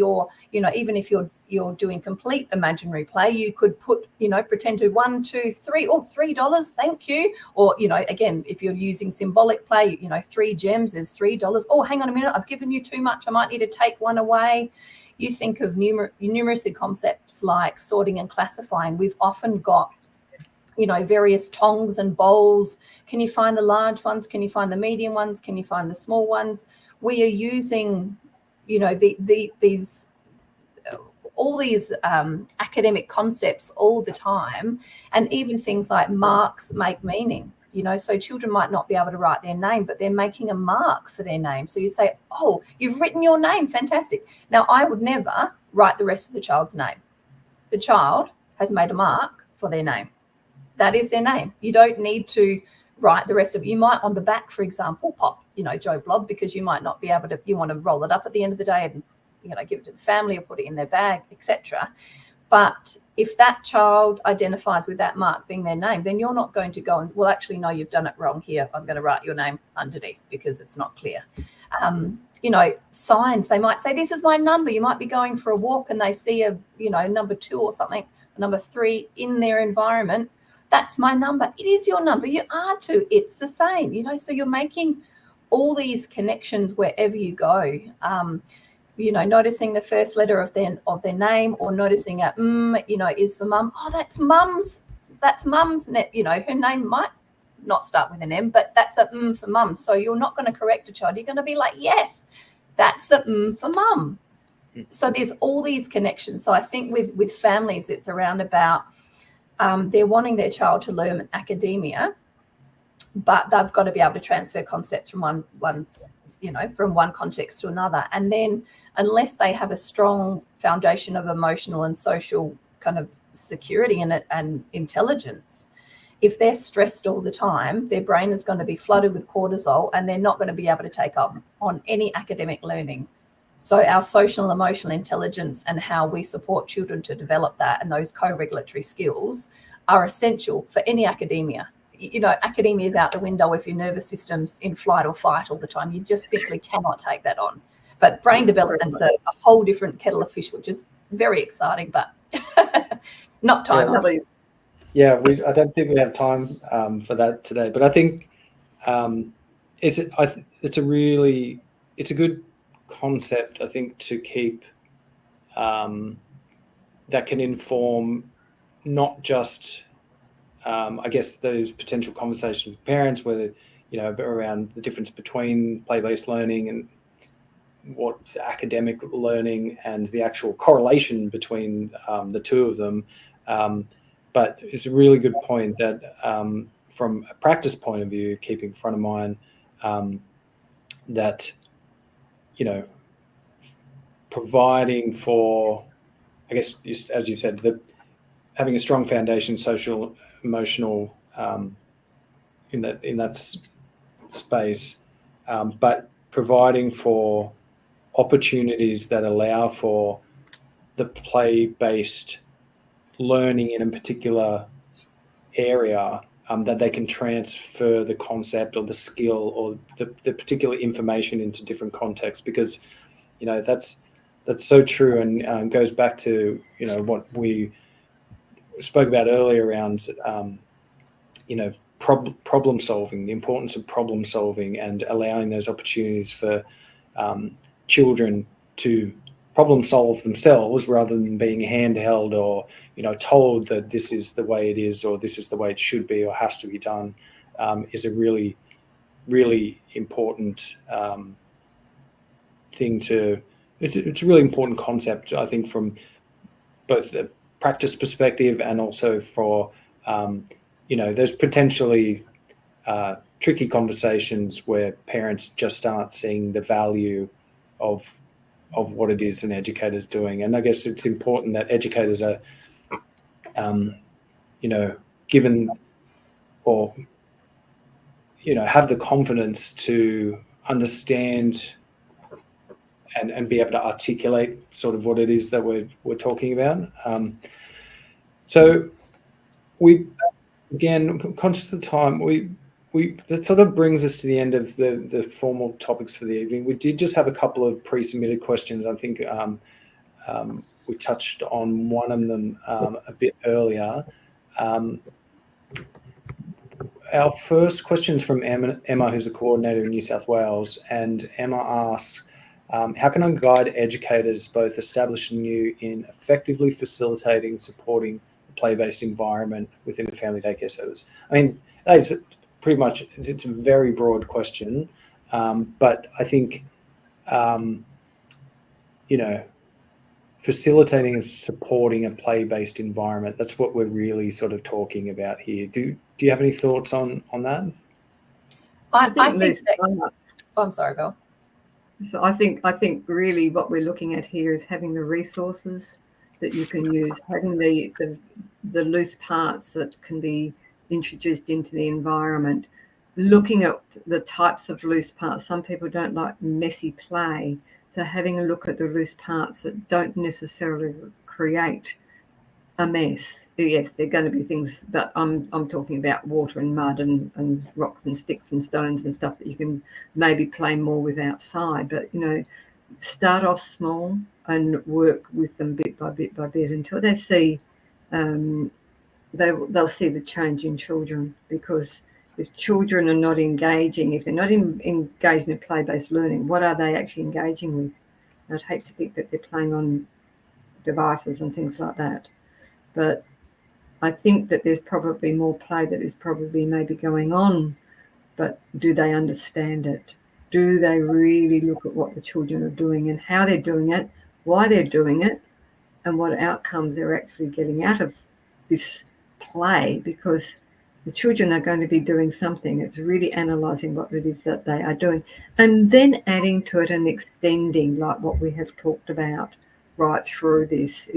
even if you're doing complete imaginary play, you could put, pretend to 1, 2, 3, oh, $3, thank you. Or, again, if you're using symbolic play, 3 gems is $3. Oh, hang on a minute, I've given you too much. I might need to take one away. You think of numeracy concepts like sorting and classifying. We've often got, various tongs and bowls. Can you find the large ones? Can you find the medium ones? Can you find the small ones? We are using, all these academic concepts all the time, and even things like marks make meaning. So children might not be able to write their name, but they're making a mark for their name. So you say, oh, you've written your name, fantastic. Now, I would never write the rest of the child's name. The child has made a mark for their name. That is their name. You don't need to write the rest of it. You might on the back, for example, pop, Joe Blob, because you might not be able to, you want to roll it up at the end of the day and, give it to the family or put it in their bag, etc. But if that child identifies with that mark being their name, then you're not going to go and, well, actually, no, you've done it wrong here. I'm going to write your name underneath because it's not clear. Signs, they might say, this is my number. You might be going for a walk and they see a, number 2 or something, number 3 in their environment. That's my number. It is your number. You are too. It's the same, so you're making all these connections wherever you go. Noticing the first letter of their name, or noticing a is for mum. Oh, that's mum's. That's mum's. Her name might not start with an M, but that's a for mum. So you're not going to correct a child. You're going to be like, yes, that's the for mum. So there's all these connections. So I think with families, it's around about they're wanting their child to learn academia, but they've got to be able to transfer concepts from one from one context to another. And then unless they have a strong foundation of emotional and social kind of security and intelligence, if they're stressed all the time, their brain is going to be flooded with cortisol and they're not going to be able to take up on any academic learning. So our social and emotional intelligence and how we support children to develop that and those co-regulatory skills are essential for any academia. Academia is out the window if your nervous system's in flight or fight all the time. You just simply cannot take that on. But brain development's a whole different kettle of fish, which is very exciting, but not time. Yeah, I don't think we have time for that today. But I think it's a good concept, I think, to keep that can inform not just I guess those potential conversations with parents, whether around the difference between play-based learning and what's academic learning and the actual correlation between the two of them. But it's a really good point that from a practice point of view, keeping front of mind that providing for, I guess, as you said, having a strong foundation, social, emotional, in that space, but providing for opportunities that allow for the play-based learning in a particular area, that they can transfer the concept or the skill or the particular information into different contexts, because that's so true, and goes back to what we spoke about earlier around problem solving, the importance of problem solving, and allowing those opportunities for children to problem solve themselves rather than being handheld or told that this is the way it is or this is the way it should be or has to be done, is a really, really important thing to. It's a really important concept, I think, from both the practice perspective and also for there's potentially tricky conversations where parents just aren't seeing the value of what it is an educator's doing. And I guess it's important that educators are, given or, have the confidence to understand and be able to articulate sort of what it is that we're talking about. So we, again, conscious of the time, that sort of brings us to the end of the formal topics for the evening. We did just have a couple of pre-submitted questions. I think we touched on one of them a bit earlier. Our first question is from Emma, who's a coordinator in New South Wales, and Emma asks, how can I guide educators, both established and new, in effectively facilitating, supporting a play-based environment within the family daycare service? I mean, that is pretty much, it's a very broad question, but I think, facilitating and supporting a play-based environment, that's what we're really sort of talking about here. Do you have any thoughts on that? I think that, I'm sorry, Bill. So I think really what we're looking at here is having the resources that you can use, having the loose parts that can be introduced into the environment, looking at the types of loose parts. Some people don't like messy play, so having a look at the loose parts that don't necessarily create a mess. Yes, they're going to be things, but I'm talking about water and mud and rocks and sticks and stones and stuff that you can maybe play more with outside. But start off small and work with them bit by bit until they see they'll see the change in children. Because if children are not engaging, if they're not engaged in play-based learning, what are they actually engaging with? I'd hate to think that they're playing on devices and things like that. But I think that there's probably more play that is probably maybe going on, but do they understand it? Do they really look at what the children are doing and how they're doing it, why they're doing it, and what outcomes they're actually getting out of this play? Because the children are going to be doing something. It's really analysing what it is that they are doing and then adding to it and extending, like what we have talked about right through this.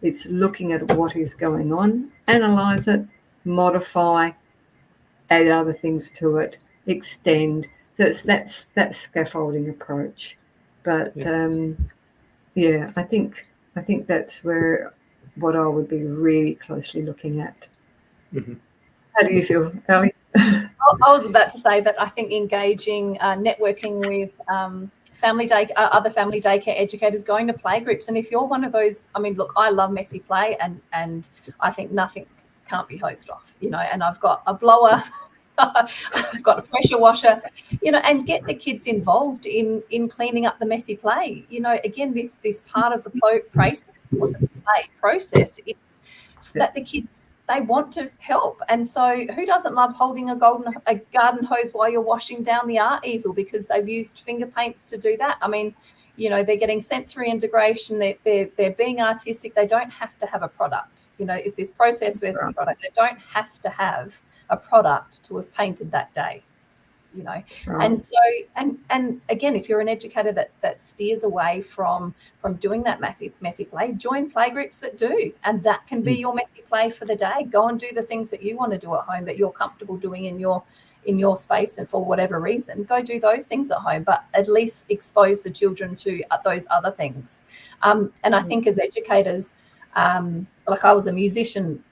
It's looking at what is going on, analyse it, modify, add other things to it, extend. So it's that scaffolding approach. But I think that's what I would be really closely looking at. Mm-hmm. How do you feel, Ali? I was about to say that I think engaging, networking with other family daycare educators, going to play groups. And if you're one of those, I mean, look, I love messy play and I think nothing can't be hosed off, and I've got a blower, I've got a pressure washer, and get the kids involved in cleaning up the messy play. Again, this part of the play process, it's that the kids, they want to help. And so who doesn't love holding a garden hose while you're washing down the art easel because they've used finger paints to do that? I mean, they're getting sensory integration, they're being artistic. They don't have to have a product. It's this process versus product. They don't have to have a product to have painted that day. Right. And so, and again, if you're an educator that steers away from doing that messy play, join play groups that do, and that can be your messy play for the day. Go and do the things that you want to do at home that you're comfortable doing in your space, and for whatever reason, go do those things at home, but at least expose the children to those other things. And I think as educators, like I was a musician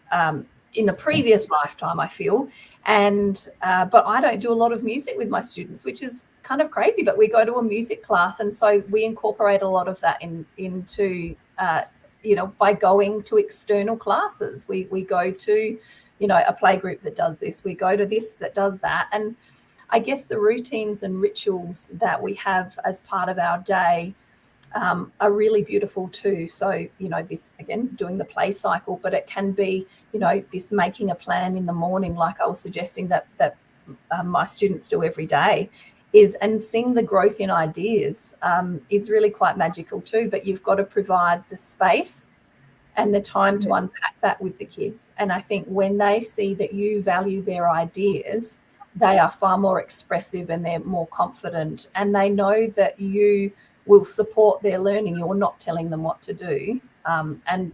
in a previous lifetime, I feel, and but I don't do a lot of music with my students, which is kind of crazy, but we go to a music class, and so we incorporate a lot of that into by going to external classes. We go to a play group that does this, we go to this that does that, and I guess the routines and rituals that we have as part of our day are really beautiful too. So, this, again, doing the play cycle, but it can be, this making a plan in the morning, like I was suggesting that my students do every day, and seeing the growth in ideas is really quite magical too. But you've got to provide the space and the time to unpack that with the kids. And I think when they see that you value their ideas, they are far more expressive and they're more confident, and they know that you will support their learning. You're not telling them what to do. And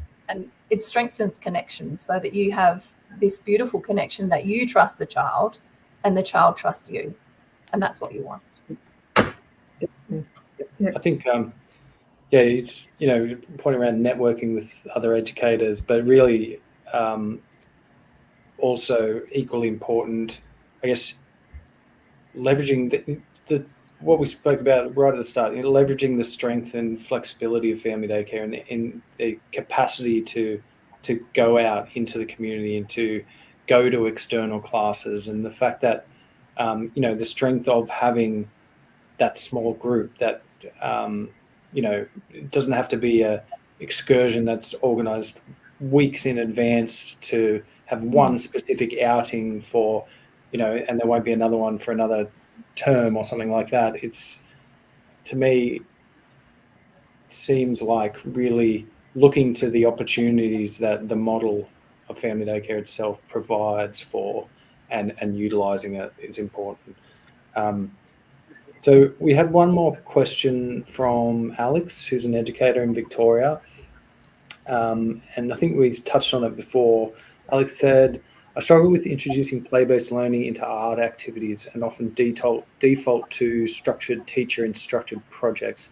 it strengthens connections, so that you have this beautiful connection that you trust the child and the child trusts you. And that's what you want. I think, it's, point around networking with other educators, but really also equally important, I guess, leveraging the what we spoke about right at the start, leveraging the strength and flexibility of family daycare and in the capacity to go out into the community and to go to external classes, and the fact that the strength of having that small group that it doesn't have to be a excursion that's organized weeks in advance to have one specific outing for and there won't be another one for another term or something like that. It's, to me, seems like really looking to the opportunities that the model of family daycare itself provides for, and utilizing it is important. So we had one more question from Alex, who's an educator in Victoria, and I think we touched on it before. Alex said, I struggle with introducing play-based learning into art activities and often default to structured teacher-instructed projects.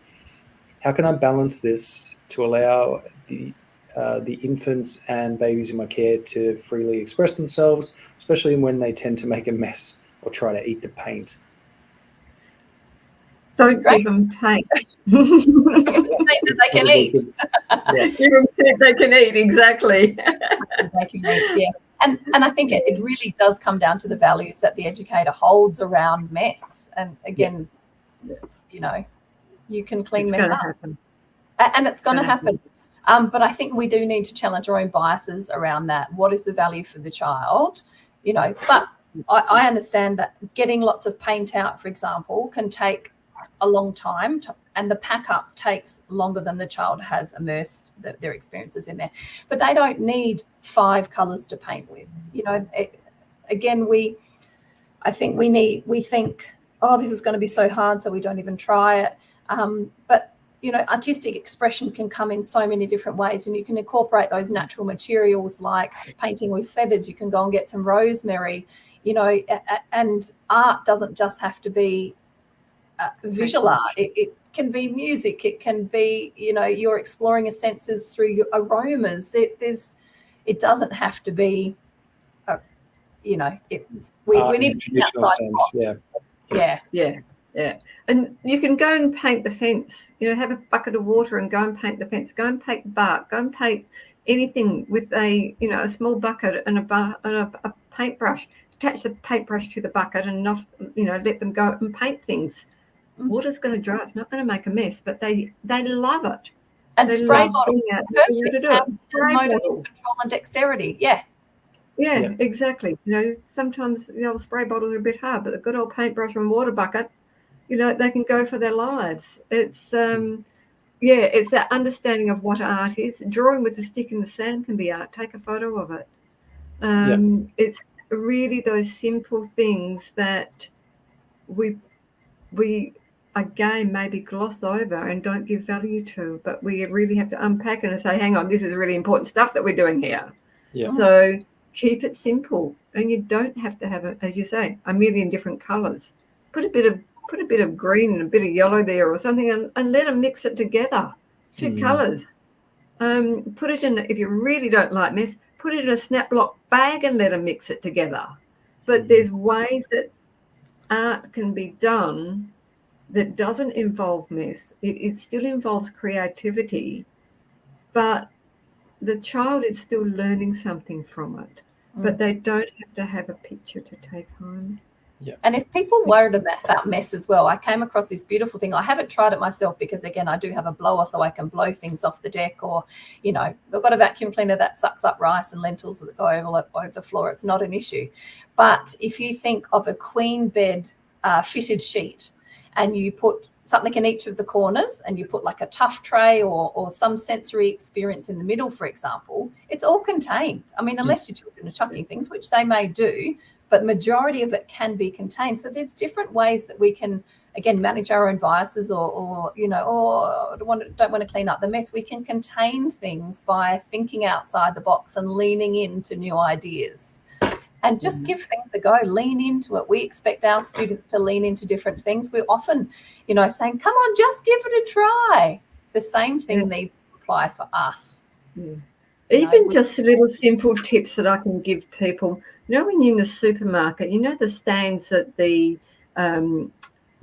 How can I balance this to allow the infants and babies in my care to freely express themselves, especially when they tend to make a mess or try to eat the paint? Don't give them paint. Paint that they can eat. Give them paint they can eat, exactly. They can eat, yeah. And I think it really does come down to the values that the educator holds around mess. And again, you can clean mess up. Happen. And it's going to happen. But I think we do need to challenge our own biases around that. What is the value for the child? But I understand that getting lots of paint out, for example, can take a long time, and the pack up takes longer than the child has immersed their experiences in there. But they don't need 5 colours to paint with. I think we think, oh, this is going to be so hard, so we don't even try it. But artistic expression can come in so many different ways, and you can incorporate those natural materials like painting with feathers. You can go and get some rosemary, and art doesn't just have to be visual art. It can be music. It can be, you're exploring your senses through your aromas. It doesn't have to be, we need to think outside. Yeah. And you can go and paint the fence. Have a bucket of water and go and paint the fence. Go and paint bark. Go and paint anything with a small bucket and a paintbrush. Attach the paintbrush to the bucket and let them go and paint things. Water's going to dry. It's not going to make a mess, but they love it. And they spray bottles, perfect. And motor control and dexterity. Yeah, exactly. Sometimes the old spray bottles are a bit hard, but the good old paintbrush and water bucket, they can go for their lives. It's it's that understanding of what art is. Drawing with a stick in the sand can be art. Take a photo of it. It's really those simple things that we again maybe gloss over and don't give value to, but we really have to unpack it and say, hang on, this is really important stuff that we're doing here. Yeah. So keep it simple, and you don't have to have, as you say, a million different colours. Put a bit of green and a bit of yellow there or something, and let them mix it together. Two colours. Put it in, if you really don't like mess, put it in a snap lock bag and let them mix it together. But there's ways that art can be done that doesn't involve mess. It still involves creativity, but the child is still learning something from it. But they don't have to have a picture to take home. Yeah. And if people worried about mess as well, I came across this beautiful thing. I haven't tried it myself because, again, I do have a blower so I can blow things off the deck, or, you know, I've got a vacuum cleaner that sucks up rice and lentils that go over the floor. It's not an issue. But if you think of a queen bed fitted sheet, and you put something in each of the corners, and you put like a tough tray or some sensory experience in the middle, for example, it's all contained. I mean, unless your children are chucking things, which they may do, but the majority of it can be contained. So there's different ways that we can, again, manage our own biases, or you know, or don't want to clean up the mess. We can contain things by thinking outside the box and leaning into new ideas. And just give things a go, lean into it. We expect our students to lean into different things. We're often, you know, saying, come on, just give it a try. The same thing needs to apply for us. Even just little simple tips that I can give people. You know, when you're in the supermarket, you know the stands that the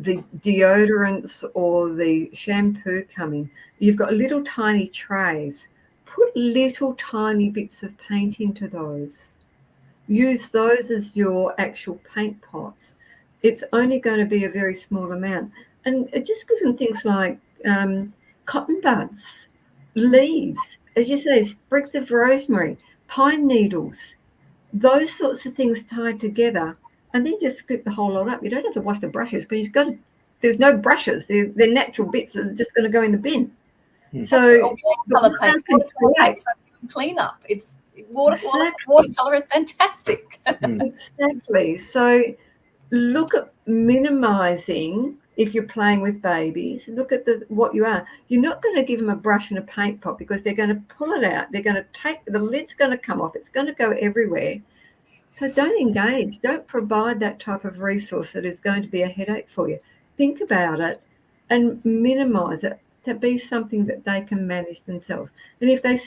deodorants or the shampoo come in. You've got little tiny trays. Put little tiny bits of paint into those. Use those as your actual paint pots. It's only going to be a very small amount. And it just gives them things like cotton buds, leaves, as you say, sprigs of rosemary, pine needles, those sorts of things tied together, and then just scoop the whole lot up. You don't have to wash the brushes because there's no brushes. They're natural bits that are just going to go in the bin. So watercolor paint, clean up. It's watercolor is fantastic. Exactly. So look at minimizing. If you're playing with babies, look at what you are. You're not going to give them a brush and a paint pot because they're going to pull it out. They're going to take, the lid's going to come off. It's going to go everywhere. So don't engage. Don't provide that type of resource that is going to be a headache for you. Think about it and minimize it to be something that they can manage themselves. And if they,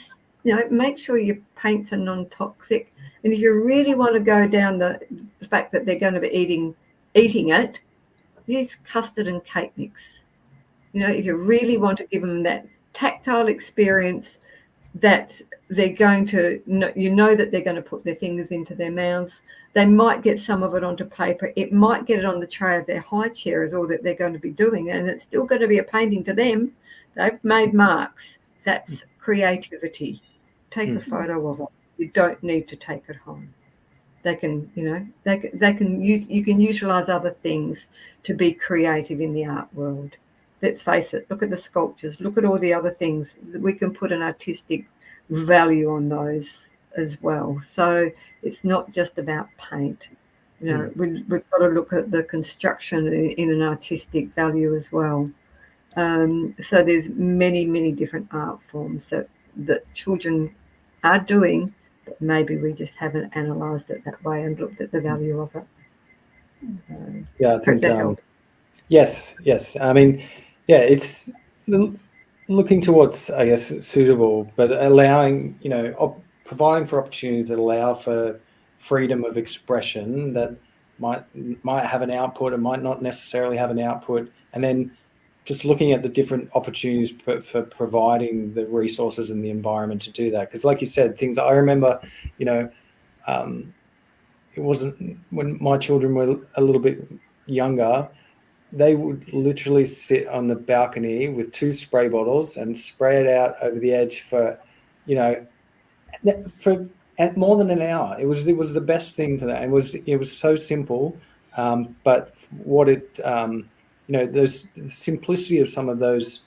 you know, make sure your paints are non-toxic. And if you really want to go down the fact that they're going to be eating it, use custard and cake mix. You know, if you really want to give them that tactile experience that they're going to, you know that they're going to put their fingers into their mouths. They might get some of it onto paper. It might get it on the tray of their high chair is all that they're going to be doing. And it's still going to be a painting to them. They've made marks. That's creativity. Take a photo of it. You don't need to take it home. They can, you know, you can utilize other things to be creative in the art world. Let's face it, look at the sculptures, look at all the other things. We can put an artistic value on those as well. So it's not just about paint. You know, we've got to look at the construction in an artistic value as well. So there's many, many different art forms that children are doing, but maybe we just haven't analysed it that way and looked at the value of it. I think yes. I mean, it's looking to what's, I guess, suitable, but allowing, you know, providing for opportunities that allow for freedom of expression that might have an output and might not necessarily have an output, and then just looking at the different opportunities for providing the resources and the environment to do that. Because like you said, things I remember, you know, it wasn't when my children were a little bit younger, they would literally sit on the balcony with 2 spray bottles and spray it out over the edge for, you know, for more than an hour. It was the best thing for that. It was so simple, but what it you know, the simplicity of some of those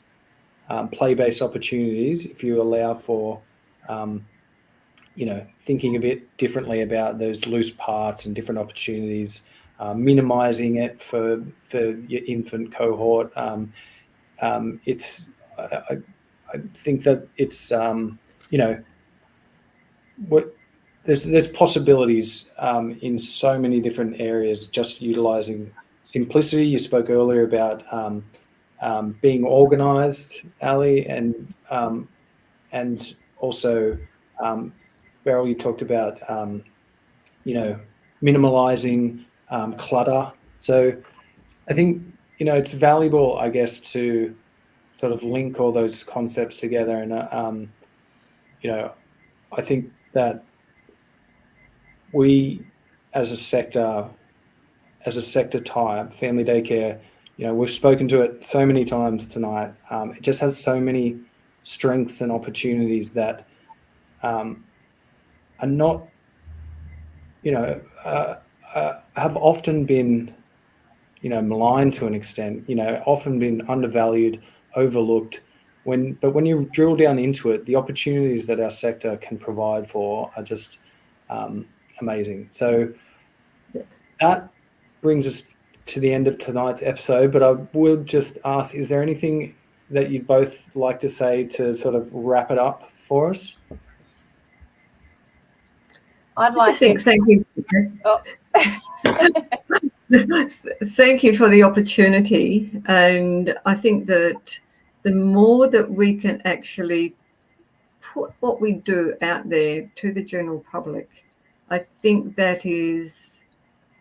play-based opportunities, if you allow for, you know, thinking a bit differently about those loose parts and different opportunities, minimizing it for your infant cohort. It's I think that it's there's possibilities in so many different areas, just utilizing simplicity. You spoke earlier about being organized, Ali, and also Beryl, you talked about minimalizing clutter. So I think it's valuable, I guess, to sort of link all those concepts together. And I think that we, as a sector type, family daycare, we've spoken to it so many times tonight. It just has so many strengths and opportunities that are not, have often been, maligned to an extent, often been undervalued, overlooked. But when you drill down into it, the opportunities that our sector can provide for are just amazing. So Yes. that brings us to the end of tonight's episode, but I will just ask, is there anything that you'd both like to say to sort of wrap it up for us? I'd like to thank you. Oh. Thank you for the opportunity. And I think that the more that we can actually put what we do out there to the general public, I think that is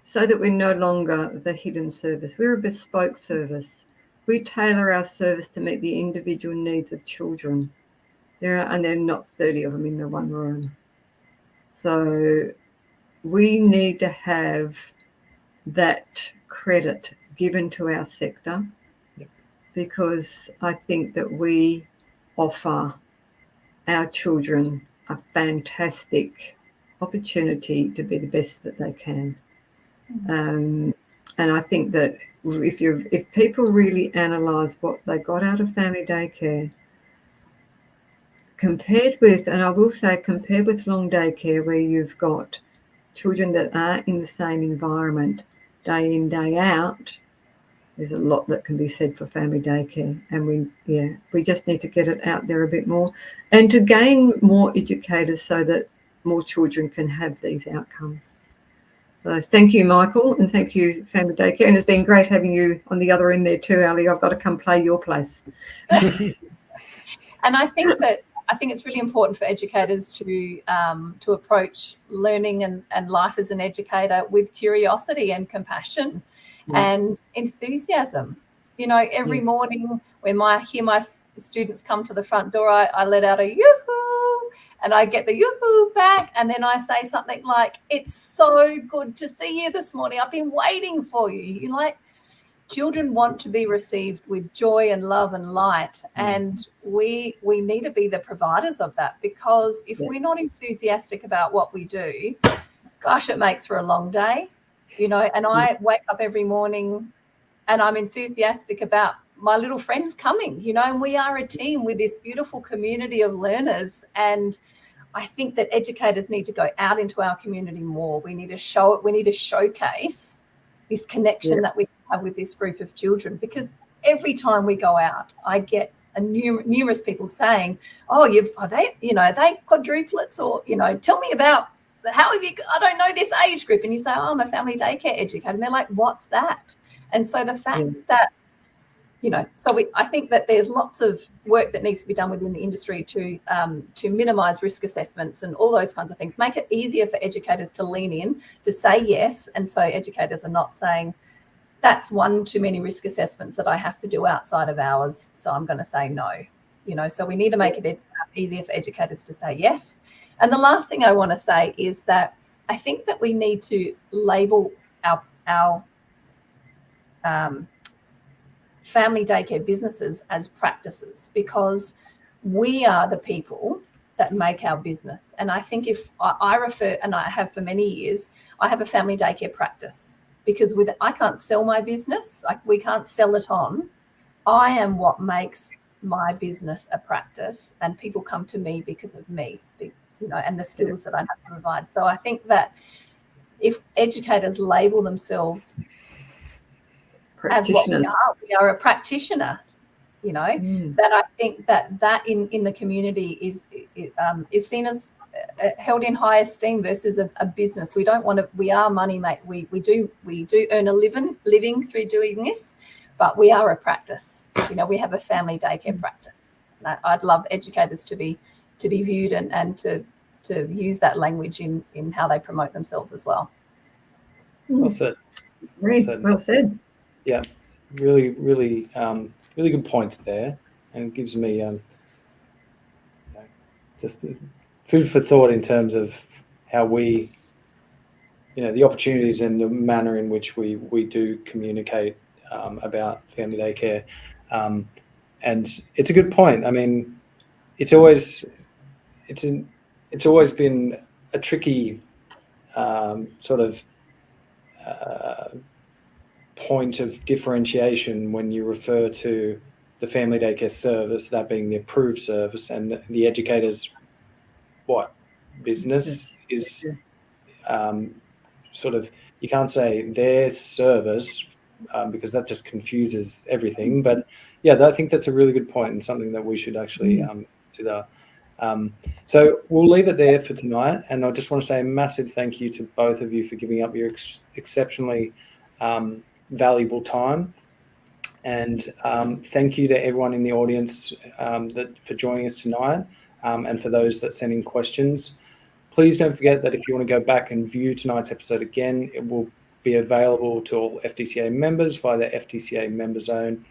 so that we're no longer the hidden service. We're a bespoke service. We tailor our service to meet the individual needs of children. There are not 30 of them in the one room. So we need to have that credit given to our sector, because I think that we offer our children a fantastic opportunity to be the best that they can. And I think that if people really analyse what they got out of family daycare, compared with long day care, where you've got children that are in the same environment day in, day out, there's a lot that can be said for family daycare. And we just need to get it out there a bit more and to gain more educators so that more children can have these outcomes. So thank you, Michael, and thank you, Family Daycare. And it's been great having you on the other end there too, Ali. I've got to come play your place. And I think it's really important for educators to approach learning and life as an educator with curiosity and compassion and enthusiasm. Every morning when I hear my students come to the front door, I let out a yoo-hoo, and I get the yoo-hoo back, and then I say something like, "It's so good to see you this morning. I've been waiting for you." Children want to be received with joy and love and light, and we need to be the providers of that, because if we're not enthusiastic about what we do, gosh, it makes for a long day, and I wake up every morning and I'm enthusiastic about my little friends coming, and we are a team with this beautiful community of learners. And I think that educators need to go out into our community more. We need to show it. We need to showcase this connection that we have with this group of children, because every time we go out, I get numerous people saying, "Oh, are they quadruplets?" Or, "Tell me about how have you? I don't know this age group." And you say, "Oh, I'm a family daycare educator," and they're like, "What's that?" And so the fact that I think that there's lots of work that needs to be done within the industry to minimise risk assessments and all those kinds of things, make it easier for educators to lean in, to say yes, and so educators are not saying, "That's one too many risk assessments that I have to do outside of hours, so I'm going to say no." So we need to make it easier for educators to say yes. And the last thing I want to say is that I think that we need to label our family daycare businesses as practices, because we are the people that make our business. And I think if I refer, and I have for many years, I have a family daycare practice, because I can't sell my business, we can't sell it on. I am what makes my business a practice, and people come to me because of me, and the skills that I have to provide. So I think that if educators label themselves as what we are a practitioner, you know, that I think that in the community is seen as held in high esteem versus a business. We don't want to. We are money mate. We do earn a living through doing this, but we are a practice. You know, we have a family daycare practice. I'd love educators to be viewed and to use that language in how they promote themselves as well. Well said. Well said. Yeah, really, really, really good points there, and it gives me just food for thought in terms of how we, the opportunities and the manner in which we do communicate about family daycare, and it's a good point. I mean, it's always been a tricky sort of point of differentiation when you refer to the family daycare service, that being the approved service, and the educator's business is sort of, you can't say their service because that just confuses everything. But yeah, I think that's a really good point and something that we should actually consider. So we'll leave it there for tonight, and I just want to say a massive thank you to both of you for giving up your exceptionally valuable time, and thank you to everyone in the audience for joining us tonight, and for those that sent in questions. Please don't forget that if you want to go back and view tonight's episode again, it will be available to all FDCA members via the FDCA member zone,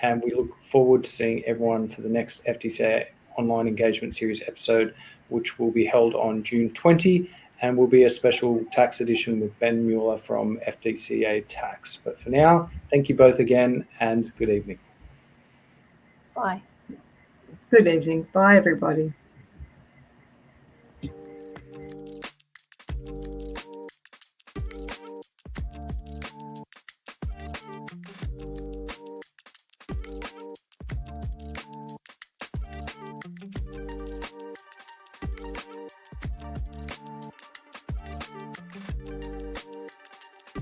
and we look forward to seeing everyone for the next FDCA Online Engagement Series episode, which will be held on June 20, and will be a special tax edition with Ben Mueller from FDCA Tax. But for now, thank you both again, and good evening. Bye. Good evening. Bye, everybody.